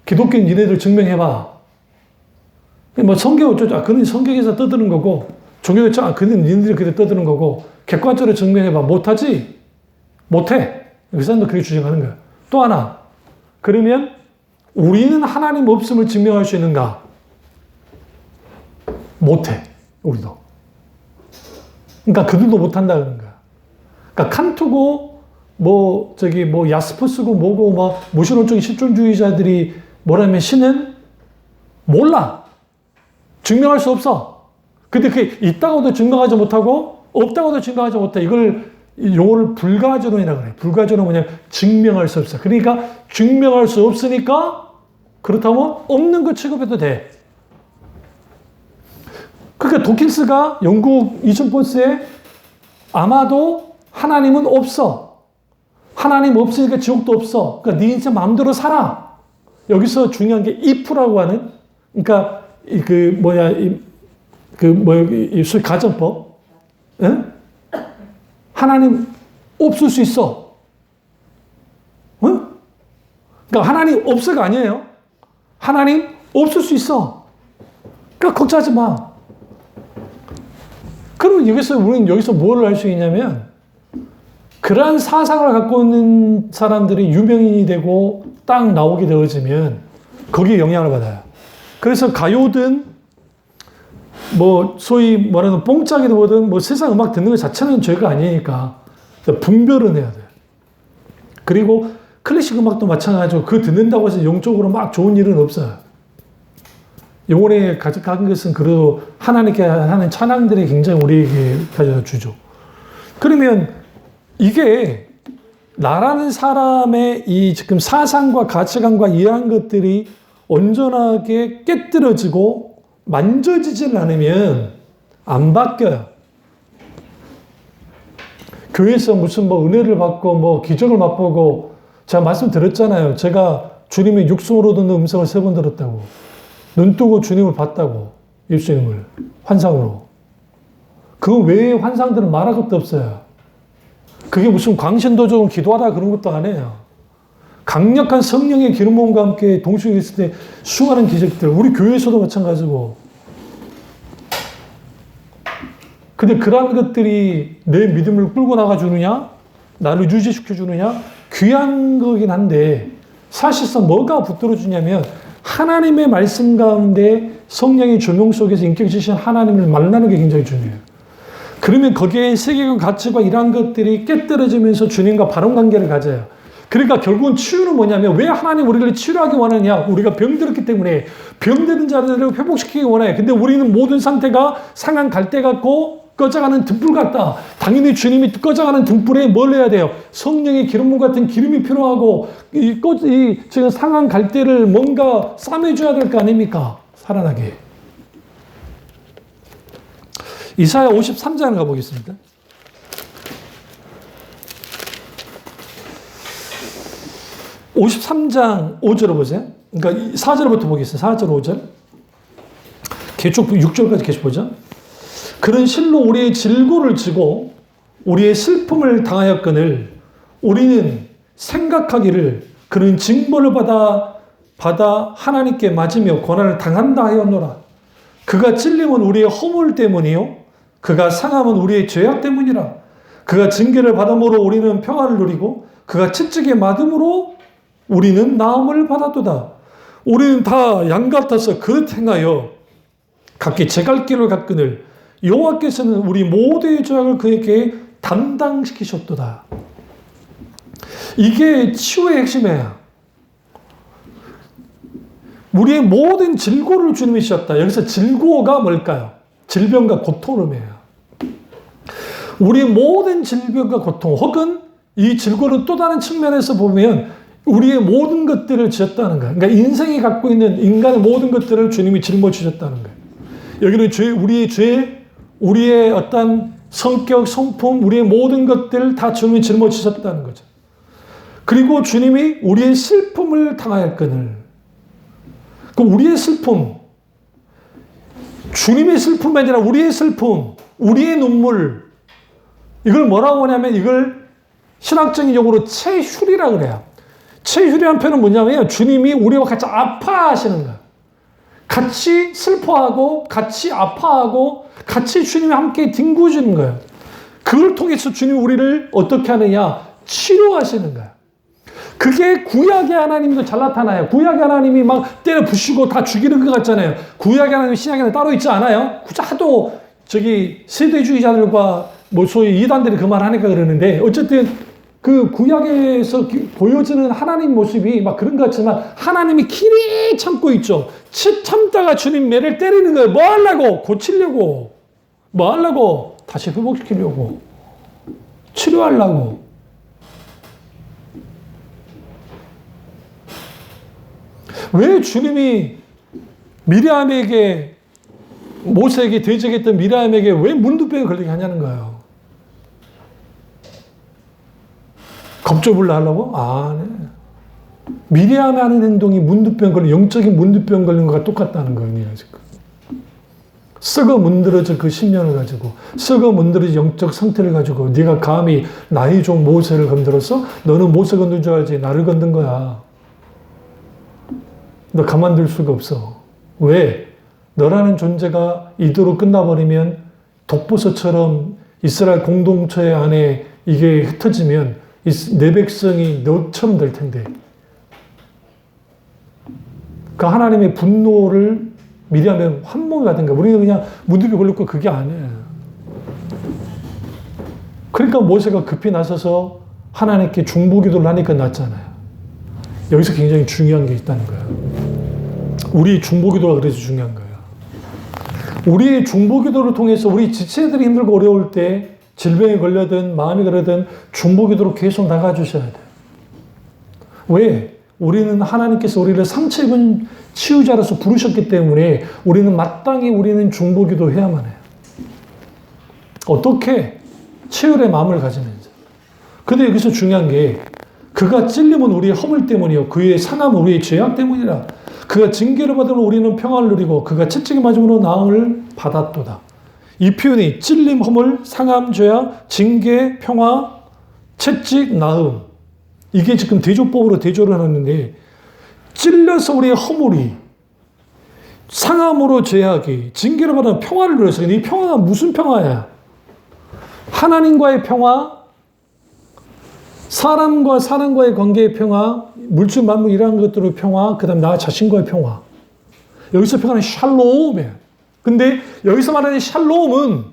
[SPEAKER 1] 기독교인 니네들 증명해봐. 뭐 성경 어쩌죠? 그는 성경에서 떠드는 거고, 종교적 그는 니네들이 그래 떠드는 거고, 객관적으로 증명해봐. 못하지? 못해. 그 사람도 그렇게 주장하는 거야. 또 하나. 그러면 우리는 하나님 없음을 증명할 수 있는가? 못해. 우리도. 그러니까 그들도 못한다 그런 거야. 그러니까 칸트고 뭐 야스퍼스고 뭐고 막 무신론적인 실존주의자들이 뭐라면 신은 몰라. 증명할 수 없어. 근데 그게 있다고도 증명하지 못하고 없다고도 증명하지 못해. 이걸 용어를 불가지론이라고 그래. 불가지론은 뭐냐면 증명할 수 없어. 그러니까 증명할 수 없으니까 그렇다면 없는 거 취급해도 돼. 그러니까 도킨스가 영국 이천포스에 아마도 하나님은 없어. 하나님 없으니까 지옥도 없어. 그러니까 네 인생 마음대로 살아. 여기서 중요한 게 if라고 하는, 그러니까 이 가정법. 응? 하나님 없을 수 있어. 응? 그러니까 하나님 없어가 아니에요. 하나님 없을 수 있어. 그러니까 걱정하지 마. 그럼 우리는 여기서 뭘 할 수 있냐면, 그러한 사상을 갖고 있는 사람들이 유명인이 되고 딱 나오게 되어지면 거기에 영향을 받아요. 그래서 가요든 뭐 소위 말하는 뽕짝이든 뭐든 뭐 세상 음악 듣는 것 자체는 죄가 아니니까 분별은 해야 돼요. 그리고 클래식 음악도 마찬가지고 그 듣는다고 해서 영적으로 막 좋은 일은 없어요. 영혼에 가득한 것은 그래도 하나님께 하는 찬양들이 굉장히 우리에게 가져다 주죠. 그러면 이게 나라는 사람의 이 지금 사상과 가치관과 이러한 것들이 온전하게 깨뜨려지고 만져지질 않으면 안 바뀌어요. 교회에서 무슨 뭐 은혜를 받고 뭐 기적을 맛보고, 제가 말씀드렸잖아요. 제가 주님의 육성으로 듣는 음성을 3번 들었다고. 눈 뜨고 주님을 봤다고. 예수님을. 환상으로. 그 외의 환상들은 말할 것도 없어요. 그게 무슨 광신도적으로 기도하다 그런 것도 아니에요. 강력한 성령의 기름 부음과 함께 동시에 있을 때 수많은 기적들. 우리 교회에서도 마찬가지고. 근데 그러한 것들이 내 믿음을 끌고 나가주느냐? 나를 유지시켜주느냐? 귀한 거긴 한데, 사실상 뭐가 붙들어주냐면 하나님의 말씀 가운데 성령의 조명 속에서 인격이 지신 하나님을 만나는 게 굉장히 중요해요. 그러면 거기에 세계관, 가치관 이런 것들이 깨뜨려지면서 주님과 바른 관계를 가져요. 그러니까 결국은 치유는 뭐냐면, 왜 하나님 우리를 치료하기 원하느냐? 우리가 병들었기 때문에 병드는 자들을 회복시키기 원해. 근데 우리는 모든 상태가 상한 갈대 같고 꺼져가는 등불 같다. 당연히 주님이 꺼져가는 등불에 뭘 해야 돼요? 성령의 기름물 같은 기름이 필요하고, 지금 상한 갈대를 뭔가 싸매줘야 될 거 아닙니까? 살아나게. 이사야 53장 가보겠습니다. (53장) 5절을 보세요. 그러니까 4절부터 보겠습니다. 4절, 5절. 계속 6절까지 계속 보죠. 그는 실로 우리의 질고를 지고 우리의 슬픔을 당하였거늘 우리는 생각하기를 그는 징벌을 받아 하나님께 맞으며 고난을 당한다 하였노라. 그가 찔림은 우리의 허물 때문이요 그가 상함은 우리의 죄악 때문이라. 그가 징계를 받음으로 우리는 평안을 누리고 그가 채찍에 맞음으로 우리는 나음을 받았도다. 우리는 다 양 같아서 그릇 행하여 각기 제 갈 길을 갔거늘 여호와께서는 우리 모두의 죄악을 그에게 담당시키셨도다. 이게 치유의 핵심이에요. 우리의 모든 질고를 주님이 지셨다. 여기서 질고가 뭘까요? 질병과 고통이에요. 우리의 모든 질병과 고통, 혹은 이 질고를 또 다른 측면에서 보면 우리의 모든 것들을 지었다는 거예요. 그러니까 인생이 갖고 있는 인간의 모든 것들을 주님이 짊어지셨다는 거예요. 여기는 우리의 죄, 우리의 어떤 성격, 성품, 우리의 모든 것들 다 주님이 짊어지셨다는 거죠. 그리고 주님이 우리의 슬픔을 당하였거늘. 그럼 우리의 슬픔, 주님의 슬픔이 아니라 우리의 슬픔, 우리의 눈물, 이걸 뭐라고 하냐면 이걸 신학적인 용어로 체휼이라고 그래요. 체휼이라는 표현은 뭐냐면 주님이 우리와 같이 아파하시는 거예요. 같이 슬퍼하고 같이 아파하고 같이 주님이 함께 뒹구시는 거예요. 그걸 통해서 주님이 우리를 어떻게 하느냐? 치료하시는 거예요. 그게 구약의 하나님도 잘 나타나요. 구약의 하나님이 막 때려 부시고 다 죽이는 것 같잖아요. 구약의 하나님, 신약에는 따로 있지 않아요? 하도 세대주의자들과 소위 이단들이 그 말 하니까 그러는데, 어쨌든 그 구약에서 보여지는 하나님 모습이 막 그런 것 같지만 하나님이 길이 참고 있죠. 참다가 주님 매를 때리는 거예요. 뭐 하려고? 고치려고. 뭐 하려고? 다시 회복시키려고. 치료하려고. 왜 주님이 미리암에게, 모세에게 대적했던 미리암에게 왜 문두병에 걸리게 하냐는 거예요. 겁주불라 하려고? 네. 미리암이 하는 행동이 문두병 걸린, 영적인 문두병 걸린 것과 똑같다는 거예요. 지금. 썩어 문드러져 그 10년을 가지고, 썩어 문드러진 영적 상태를 가지고 네가 감히 나의 종 모세를 건드렸어? 너는 모세 건든 줄 알지 나를 건든 거야. 너 가만둘 수가 없어. 왜? 너라는 존재가 이대로 끝나버리면 독보서처럼 이스라엘 공동체 안에 이게 흩어지면 내 백성이 너처럼 될 텐데. 그 하나님의 분노를 미리하면 환목이 가든가. 우리는 그냥 무드비 걸렸고 그게 아니에요. 그러니까 모세가 급히 나서서 하나님께 중보기도를 하니까 낫잖아요. 여기서 굉장히 중요한 게 있다는 거예요. 우리 중보기도가 그래서 중요한 거예요. 우리의 중보기도를 통해서 우리 지체들이 힘들고 어려울 때 질병에 걸려든 마음이 그러든 중보기도로 계속 나가주셔야 돼요. 왜? 우리는 하나님께서 우리를 상처 입은 치유자로서 부르셨기 때문에 우리는 마땅히 우리는 중보기도 해야만 해요. 어떻게? 치유의 마음을 가지면서. 근데 여기서 중요한 게 그가 찔림은 우리의 허물 때문이요 그의 상함은 우리의 죄악 때문이라. 그가 징계를 받으면 우리는 평안을 누리고 그가 채찍에 맞음으로 나음을 받았도다. 이 표현이 찔림, 허물, 상함, 죄악, 징계, 평화, 채찍, 나음. 이게 지금 대조법으로 대조를 하는데 찔려서 우리의 허물이, 상함으로 죄악이, 징계를 받으면 평화를 누렸어요. 근데 이 평화가 무슨 평화야? 하나님과의 평화, 사람과 사람과의 관계의 평화, 물질 만물 이러한 것들의 평화, 그 다음 나 자신과의 평화. 여기서 평화는 샬롬이에요. 근데 여기서 말하는 샬롬은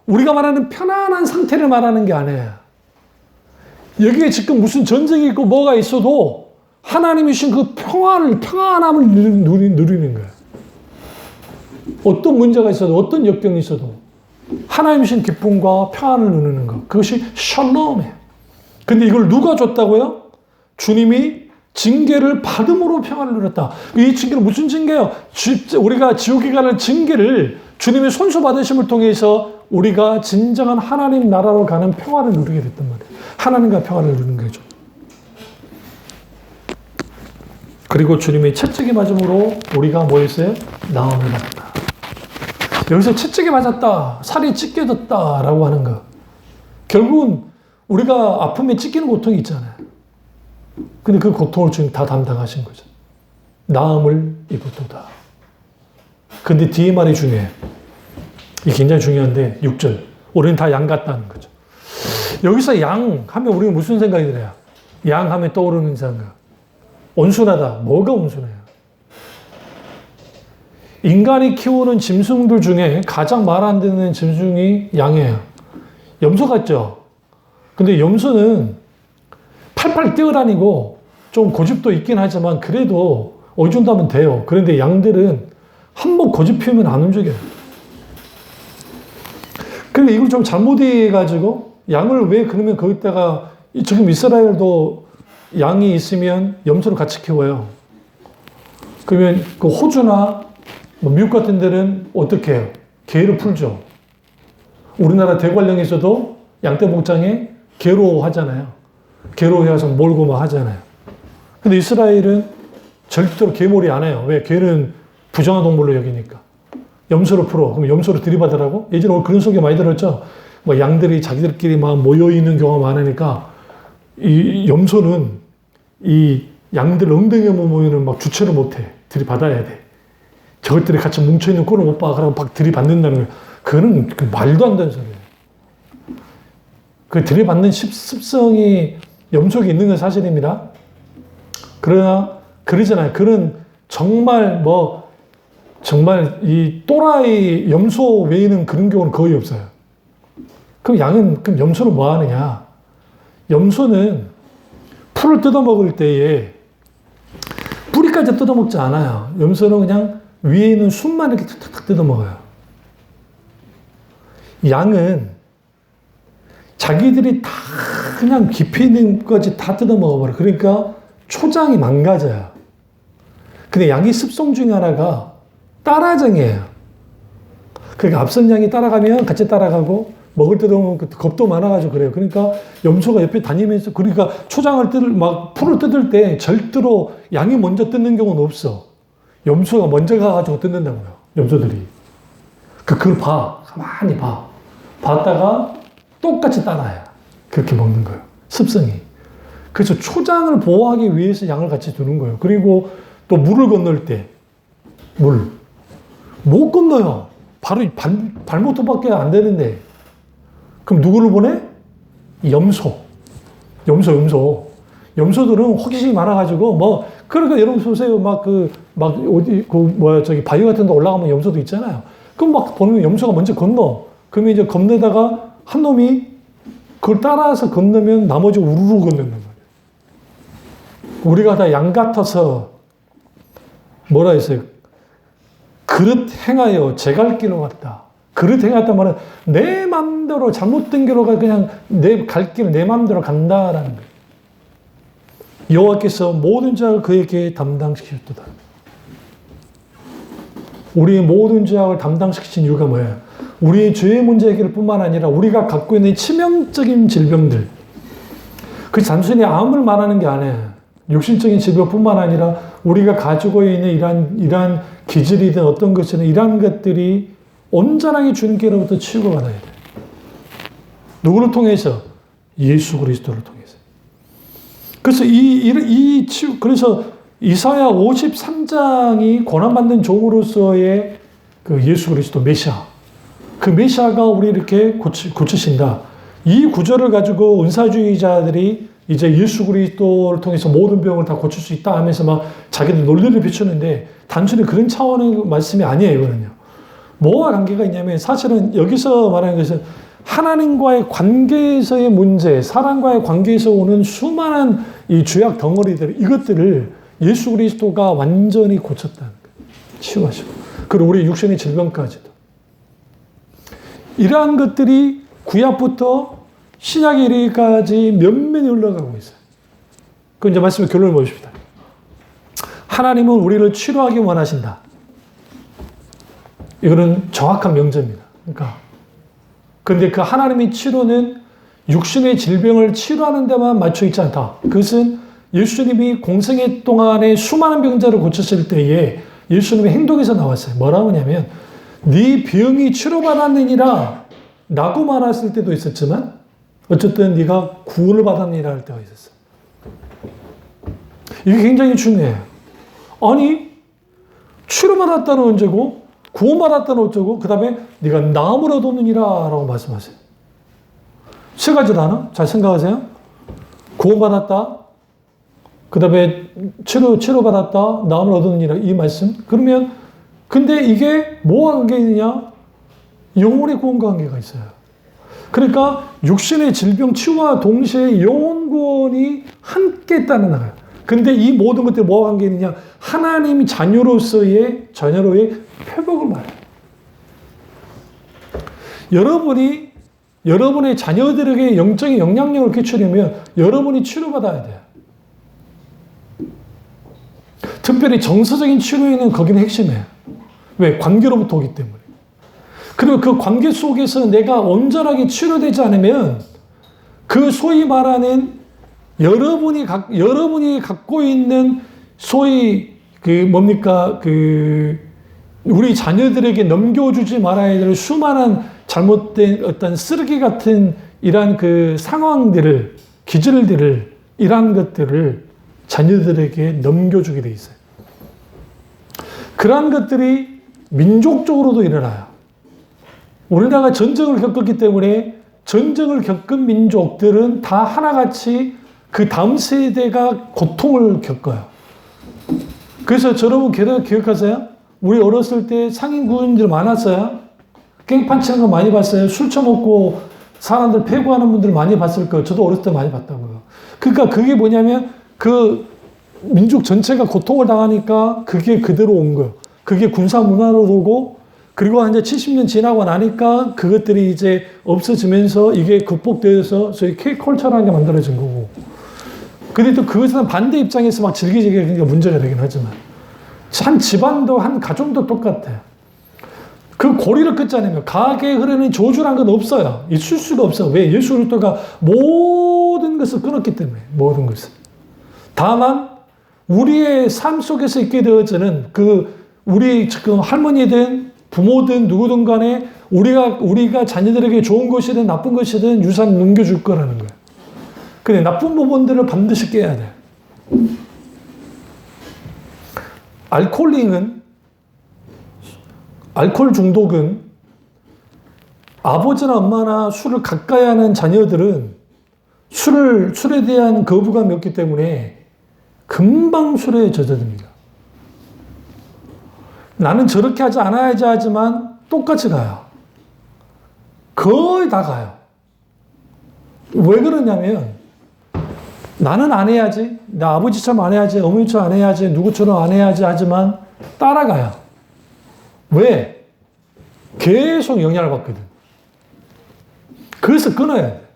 [SPEAKER 1] 우리가 말하는 편안한 상태를 말하는 게 아니에요. 여기에 지금 무슨 전쟁이 있고 뭐가 있어도 하나님이 주신 그 평안함을 누리는 거예요. 어떤 문제가 있어도, 어떤 역경이 있어도 하나님이 주신 기쁨과 평안을 누리는 것. 그것이 샬롬이에요. 근데 이걸 누가 줬다고요? 주님이 징계를 받음으로 평안을 누렸다. 이 징계는 무슨 징계예요? 우리가 지옥에 가는 징계를 주님의 손수 받으심을 통해서 우리가 진정한 하나님 나라로 가는 평안을 누리게 됐단 말이에요. 하나님과 평안을 누리는 거죠. 그리고 주님의 채찍에 맞음으로 우리가 뭐 했어요? 나음을 받았다. 여기서 채찍에 맞았다, 살이 찢겨졌다 라고 하는 거. 결국은 우리가 아픔에 찢기는 고통이 있잖아요. 근데 그 고통을 주님 다 담당하신 거죠. 나음을 입었도다. 근데 뒤에 말이 중요해요. 이게 굉장히 중요한데 6절. 우리는 다 양 같다는 거죠. 여기서 양 하면 우리는 무슨 생각이 들어요? 양 하면 떠오르는 생각. 온순하다. 뭐가 온순해요? 인간이 키우는 짐승들 중에 가장 말 안 듣는 짐승이 양이에요. 염소 같죠? 근데 염소는 팔팔 뛰어다니고 좀 고집도 있긴 하지만 그래도 어느 정도 하면 돼요. 그런데 양들은 한번 고집 피우면 안 움직여요. 그런데 이걸 좀 잘못해가지고 양을 왜 그러면 거기다가 지금 이스라엘도 양이 있으면 염소를 같이 키워요. 그러면 그 호주나 뭐 미국 같은 데는 어떻게 해요? 개를 풀죠. 우리나라 대관령에서도 양떼 목장에 개로 하잖아요. 개로 해서 몰고 막 하잖아요. 근데 이스라엘은 절대로 개몰이 안 해요. 왜? 개는 부정한 동물로 여기니까. 염소로 풀어. 그럼 염소로 들이받으라고? 예전에 그런 소리 많이 들었죠? 뭐 양들이 자기들끼리 막 모여있는 경우가 많으니까 이 염소는 이 양들 엉덩이에 모이면 막 주체를 못해. 들이받아야 돼. 저것들이 같이 뭉쳐있는 꼴을 못 봐. 그러고 막 들이받는다는 거예요. 그거는 말도 안 되는 소리예요. 그 들이받는 습성이 염소에 있는 건 사실입니다. 그러나 그러잖아요. 그런 정말 이 또라이 염소 외에는 그런 경우는 거의 없어요. 그럼 염소는 뭐 하느냐? 염소는 풀을 뜯어먹을 때에 뿌리까지 뜯어먹지 않아요. 염소는 그냥 위에 있는 순만 이렇게 탁탁 뜯어먹어요. 양은 자기들이 다 그냥 깊이 있는 것까지 다 뜯어먹어버려. 그러니까 초장이 망가져요. 근데 양의 습성 중에 하나가 따라쟁이에요. 그러니까 앞선 양이 따라가면 같이 따라가고 먹을 때도 보면 겁도 많아가지고 그래요. 그러니까 염소가 옆에 다니면서 그러니까 풀을 뜯을 때 절대로 양이 먼저 뜯는 경우는 없어. 염소가 먼저 가가지고 뜯는다고요. 염소들이. 그걸 봐. 가만히 봐. 봤다가 똑같이 따라요. 그렇게 먹는 거예요. 습성이. 그래서 초장을 보호하기 위해서 양을 같이 두는 거예요. 그리고 또 물을 건널 때 못 건너요. 바로 발모토밖에 안 되는데. 그럼 누구를 보내? 염소. 염소들은 호기심이 많아가지고, 그러니까 여러분 보세요. 바위 같은 데 올라가면 염소도 있잖아요. 그럼 막 보면 염소가 먼저 건너. 그러면 이제 건너다가 한 놈이 그걸 따라서 건너면 나머지 우르르 건너는 거예요. 우리가 다 양 같아서 뭐라 했어요? 그릇 행하여 제 갈 길로 갔다. 그릇 행했단 말은 내 맘대로 잘못된 길로 가 그냥 내 갈 길을 내 맘대로 간다라는 거예요. 여호와께서 모든 죄악을 그에게 담당시키셨도다. 우리의 모든 죄악을 담당시키신 이유가 뭐예요? 우리의 죄의 문제 해결 뿐만 아니라 우리가 갖고 있는 치명적인 질병들. 그 단순히 암을 말하는 게 아니에요. 육신적인 질병뿐만 아니라 우리가 가지고 있는 이러한 기질이든 어떤 것이든 이러한 것들이 온전하게 주님께로부터 치유가 받아야 돼요. 누구를 통해서? 예수 그리스도를 통해서. 그래서 그래서 이사야 53장이 고난받는 종으로서의 그 예수 그리스도 메시아. 그 메시아가 우리 이렇게 고치신다. 이 구절을 가지고 은사주의자들이 이제 예수 그리스도를 통해서 모든 병을 다 고칠 수 있다 하면서 막 자기들 논리를 비추는데 단순히 그런 차원의 말씀이 아니에요, 이거는요. 뭐와 관계가 있냐면 사실은 여기서 말하는 것은 하나님과의 관계에서의 문제, 사람과의 관계에서 오는 수많은 이 죄악 덩어리들, 이것들을 예수 그리스도가 완전히 고쳤다는 거예요. 치유하시고. 그리고 우리 육신의 질병까지도. 이러한 것들이 구약부터 신약에 이르기까지 면면이 흘러가고 있어요. 그 이제 말씀의 결론을 보십시다. 하나님은 우리를 치료하기 원하신다. 이거는 정확한 명제입니다. 그러니까 근데 그 하나님의 치료는 육신의 질병을 치료하는 데만 맞춰 있지 않다. 그것은 예수님이 공생애 동안에 수많은 병자를 고쳤을 때에 예수님의 행동에서 나왔어요. 뭐라고 하냐면 네 병이 치료받았느니라 라고 말했을 때도 있었지만 어쨌든 네가 구원을 받았느니라 할 때가 있었어요. 이게 굉장히 중요해요. 아니 치료받았다는 언제고 구원받았다는 어쩌고 그 다음에 네가 나음을 얻었느니라 라고 말씀하세요. 세 가지 단어 잘 생각하세요. 구원받았다. 그 다음에 치료받았다. 나음을 얻었느니라 이 말씀. 그러면 근데 이게 뭐와 관계있느냐? 영혼의 구원과 관계가 있어요. 그러니까 육신의 질병 치유와 동시에 영혼 구원이 함께 있다는 거예요. 근데 이 모든 것들이 뭐와 관계 있느냐? 하나님이 자녀로의 회복을 말해요. 여러분이 여러분의 자녀들에게 영적인 영향력을 끼치려면 여러분이 치료받아야 돼요. 특별히 정서적인 치료에는 거기는 핵심이에요. 왜? 관계로부터 오기 때문에. 그리고 그 관계 속에서 내가 온전하게 치료되지 않으면 그 소위 말하는 여러분이 갖고 있는 소위 우리 자녀들에게 넘겨주지 말아야 될 수많은 잘못된 어떤 쓰레기 같은 이러한 그 상황들을, 기질들을, 이러한 것들을 자녀들에게 넘겨주게 돼 있어요. 그러한 것들이 민족적으로도 일어나요. 우리나라가 전쟁을 겪었기 때문에 전쟁을 겪은 민족들은 다 하나같이 그 다음 세대가 고통을 겪어요. 그래서 여러분 기억하세요? 우리 어렸을 때 상인 구인들 많았어요. 깽판 치는 거 많이 봤어요. 술 처먹고 사람들 패고하는 분들 많이 봤을 거예요. 저도 어렸을 때 많이 봤다고요. 그러니까 그게 뭐냐면 그 민족 전체가 고통을 당하니까 그게 그대로 온 거예요. 그게 군사 문화로 오고, 그리고 이제 70년 지나고 나니까 그것들이 이제 없어지면서 이게 극복되어서 저희 K컬처라는 게 만들어진 거고. 근데 또 그것은 반대 입장에서 막 질기질기 그러니까 문제가 되긴 하지만, 한 집안도 한 가정도 똑같아요. 그 고리를 끊지 않으면 가게에 흐르는 저주란 건 없어요. 있을 수가 없어. 왜? 예수 그리스도가 모든 것을 끊었기 때문에. 모든 것을. 다만 우리의 삶 속에서 있게 되어지는 우리 지금 할머니든 부모든 누구든 간에 우리가 자녀들에게 좋은 것이든 나쁜 것이든 유산 넘겨줄 거라는 거예요. 근데 나쁜 부분들을 반드시 깨야 돼. 알코올 중독은 아버지나 엄마나 술을 가까이 하는 자녀들은 술에 대한 거부감이 없기 때문에 금방 술에 젖어듭니다. 나는 저렇게 하지 않아야지 하지만 똑같이 가요. 거의 다 가요. 왜 그러냐면 나는 안 해야지, 나 아버지처럼 안 해야지, 어머니처럼 안 해야지, 누구처럼 안 해야지 하지만 따라가요. 왜? 계속 영향을 받거든. 그래서 끊어야 돼.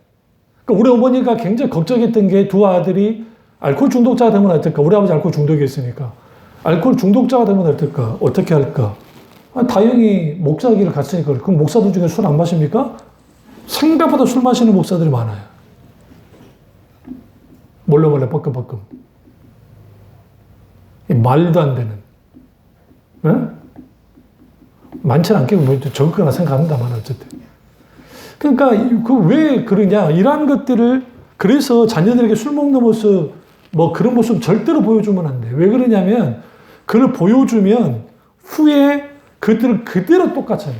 [SPEAKER 1] 그러니까 우리 어머니가 굉장히 걱정했던 게 두 아들이 알코올 중독자가 되면 어떨까? 우리 아버지 알코올 중독이었으니까. 알코올 중독자가 되면 어떨까? 어떻게 할까? 다행히 목사기를 갔으니까. 그럼 목사들 중에 술 안 마십니까? 생각보다 술 마시는 목사들이 많아요. 몰래 뻐끔뻐끔. 말도 안 되는. 네? 많지는 않겠고, 적거나 생각한다만, 어쨌든. 그러니까, 왜 그러냐. 이러한 것들을, 그래서 자녀들에게 술 먹는 모습, 그런 모습 절대로 보여주면 안 돼. 왜 그러냐면, 그걸 보여주면, 후에 그들을 그대로 똑같이 해요.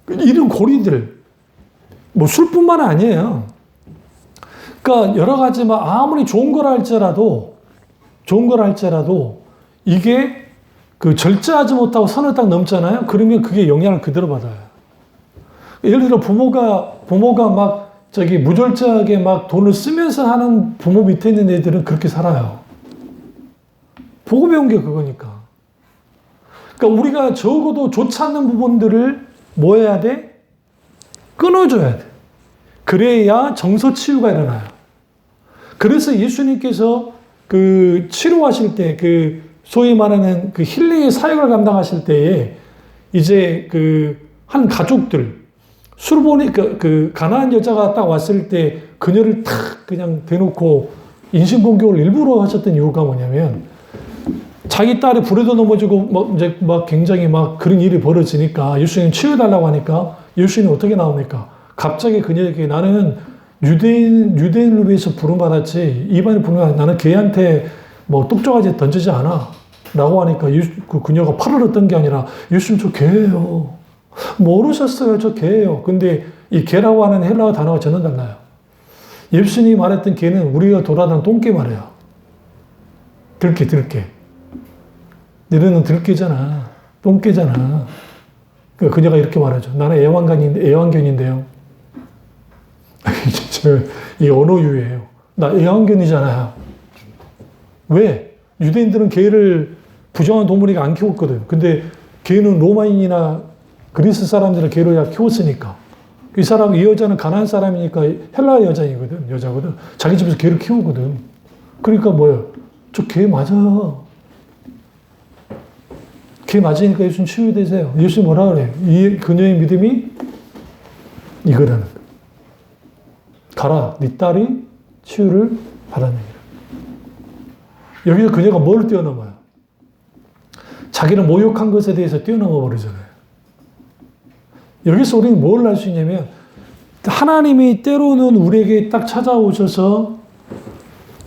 [SPEAKER 1] 이런 고리들, 술뿐만 아니에요. 그러니까, 여러 가지, 아무리 좋은 걸 할지라도, 이게, 절제하지 못하고 선을 딱 넘잖아요? 그러면 그게 영향을 그대로 받아요. 예를 들어 부모가 막 무절제하게 막 돈을 쓰면서 하는 부모 밑에 있는 애들은 그렇게 살아요. 보고 배운 게 그거니까. 그러니까 우리가 적어도 좋지 않는 부분들을 뭐 해야 돼? 끊어줘야 돼. 그래야 정서 치유가 일어나요. 그래서 예수님께서 치료하실 때 소위 말하는 힐링의 사역을 감당하실 때에 이제 한 가족들 술 보니까 가난한 여자가 딱 왔을 때 그녀를 탁 그냥 대놓고 인신공격을 일부러 하셨던 이유가 뭐냐면 자기 딸이 불에도 넘어지고 이제 굉장히 그런 일이 벌어지니까 예수님 치유해달라고 하니까 예수님 어떻게 나옵니까? 갑자기 그녀에게 나는 유대인을 위해서 부름받았지 이방인을 부름받았지 나는 걔한테 똑조가지 던지지 않아 라고 하니까 그녀가 팔을 얻던 게 아니라 예수님 저 개예요. 모르셨어요. 저 개예요. 근데 이 개라고 하는 헬라어 단어가 전혀 달라요. 예수님이 말했던 개는 우리가 돌아다니는 똥개 말이에요. 들개. 너희는 들개잖아. 똥개잖아. 그러니까 그녀가 이렇게 말하죠. 나는 애완견인데요. 이 언어유예요. 나 애완견이잖아요. 왜? 유대인들은 개를 부정한 동물이가 안 키웠거든. 근데 개는 로마인이나 그리스 사람들은 개를 키웠으니까. 이 여자는 가난한 사람이니까 헬라 여자거든. 자기 집에서 개를 키우거든. 그러니까 뭐예요? 저 개 맞아. 그게 맞으니까 예수님 치유되세요. 예수님 뭐라 그래요? 이 그녀의 믿음이 이거라는 거예요. 가라, 네 딸이 치유를 받았느니라. 여기서 그녀가 뭘 뛰어넘어요? 자기는 모욕한 것에 대해서 뛰어넘어 버리잖아요. 여기서 우리는 뭘 알 수 있냐면 하나님이 때로는 우리에게 딱 찾아오셔서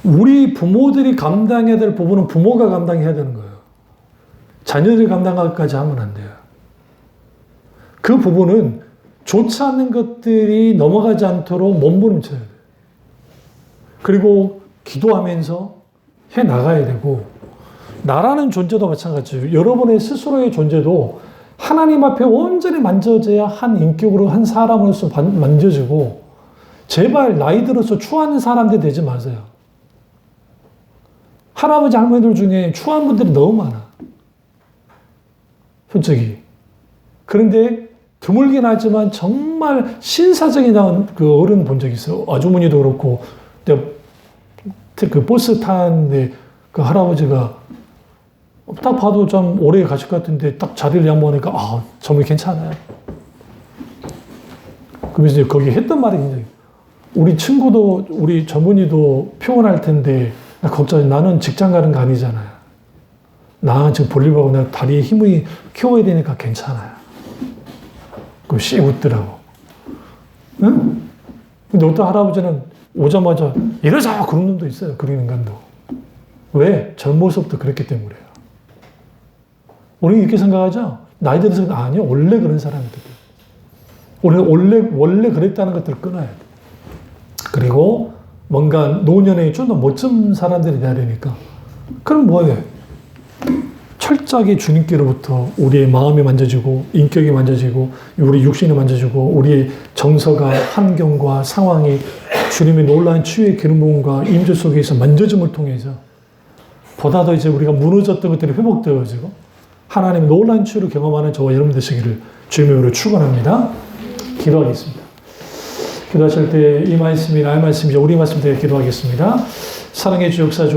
[SPEAKER 1] 우리 부모들이 감당해야 될 부분은 부모가 감당해야 되는 거예요. 자녀들이 감당하기까지 하면 안 돼요. 그 부분은 좋지 않는 것들이 넘어가지 않도록 몸부림쳐야 돼요. 그리고 기도하면서 해 나가야 되고, 나라는 존재도 마찬가지예요. 여러분의 스스로의 존재도 하나님 앞에 온전히 만져져야 한 인격으로 한 사람으로서 만져지고, 제발 나이 들어서 추하는 사람들 되지 마세요. 할아버지 할머니들 중에 추한 분들이 너무 많아. 솔직히. 그런데 드물긴 하지만 정말 신사적인 그 어른 본 적이 있어요. 아주머니도 그렇고, 그 버스 타는데 그 할아버지가 딱 봐도 좀 오래 가실 것 같은데 딱 자리를 양보하니까 아, 정말 괜찮아요. 그러면서 이제 거기 했던 말이 굉장히, 우리 친구도 우리 젊은이도 피곤할 텐데 걱정해. 나는 직장 가는 거 아니잖아요. 나 지금 볼일하고 나 다리에 힘을 키워야 되니까 괜찮아요. 그 씩 웃더라고. 응? 근데 어떤 할아버지는 오자마자 이러자 그런 놈도 있어요. 그런 인간도. 왜? 젊어서부터 그랬기 때문에요. 우리는 이렇게 생각하죠? 나이 들어서 아니요. 원래 그런 사람이거든. 원래 그랬다는 것들을 끊어야 돼. 그리고 뭔가 노년에 좀 더 멋진 사람들이 돼야 되니까. 그럼 뭐예요? 철저하게 주님께로부터 우리의 마음이 만져지고, 인격이 만져지고, 우리 육신이 만져지고, 우리의 정서가, 환경과 상황이 주님의 놀라운 치유의 기름 부음과 임재 속에서 만져짐을 통해서 보다 더 이제 우리가 무너졌던 것들이 회복되어지고 하나님의 놀라운 치유를 경험하는 저와 여러분 되시기를 주님의 이름으로 축원합니다. 기도하겠습니다. 기도하실 때 이 말씀이 나의 말씀이죠. 우리 말씀 되게 기도하겠습니다. 사랑해 주 역사 주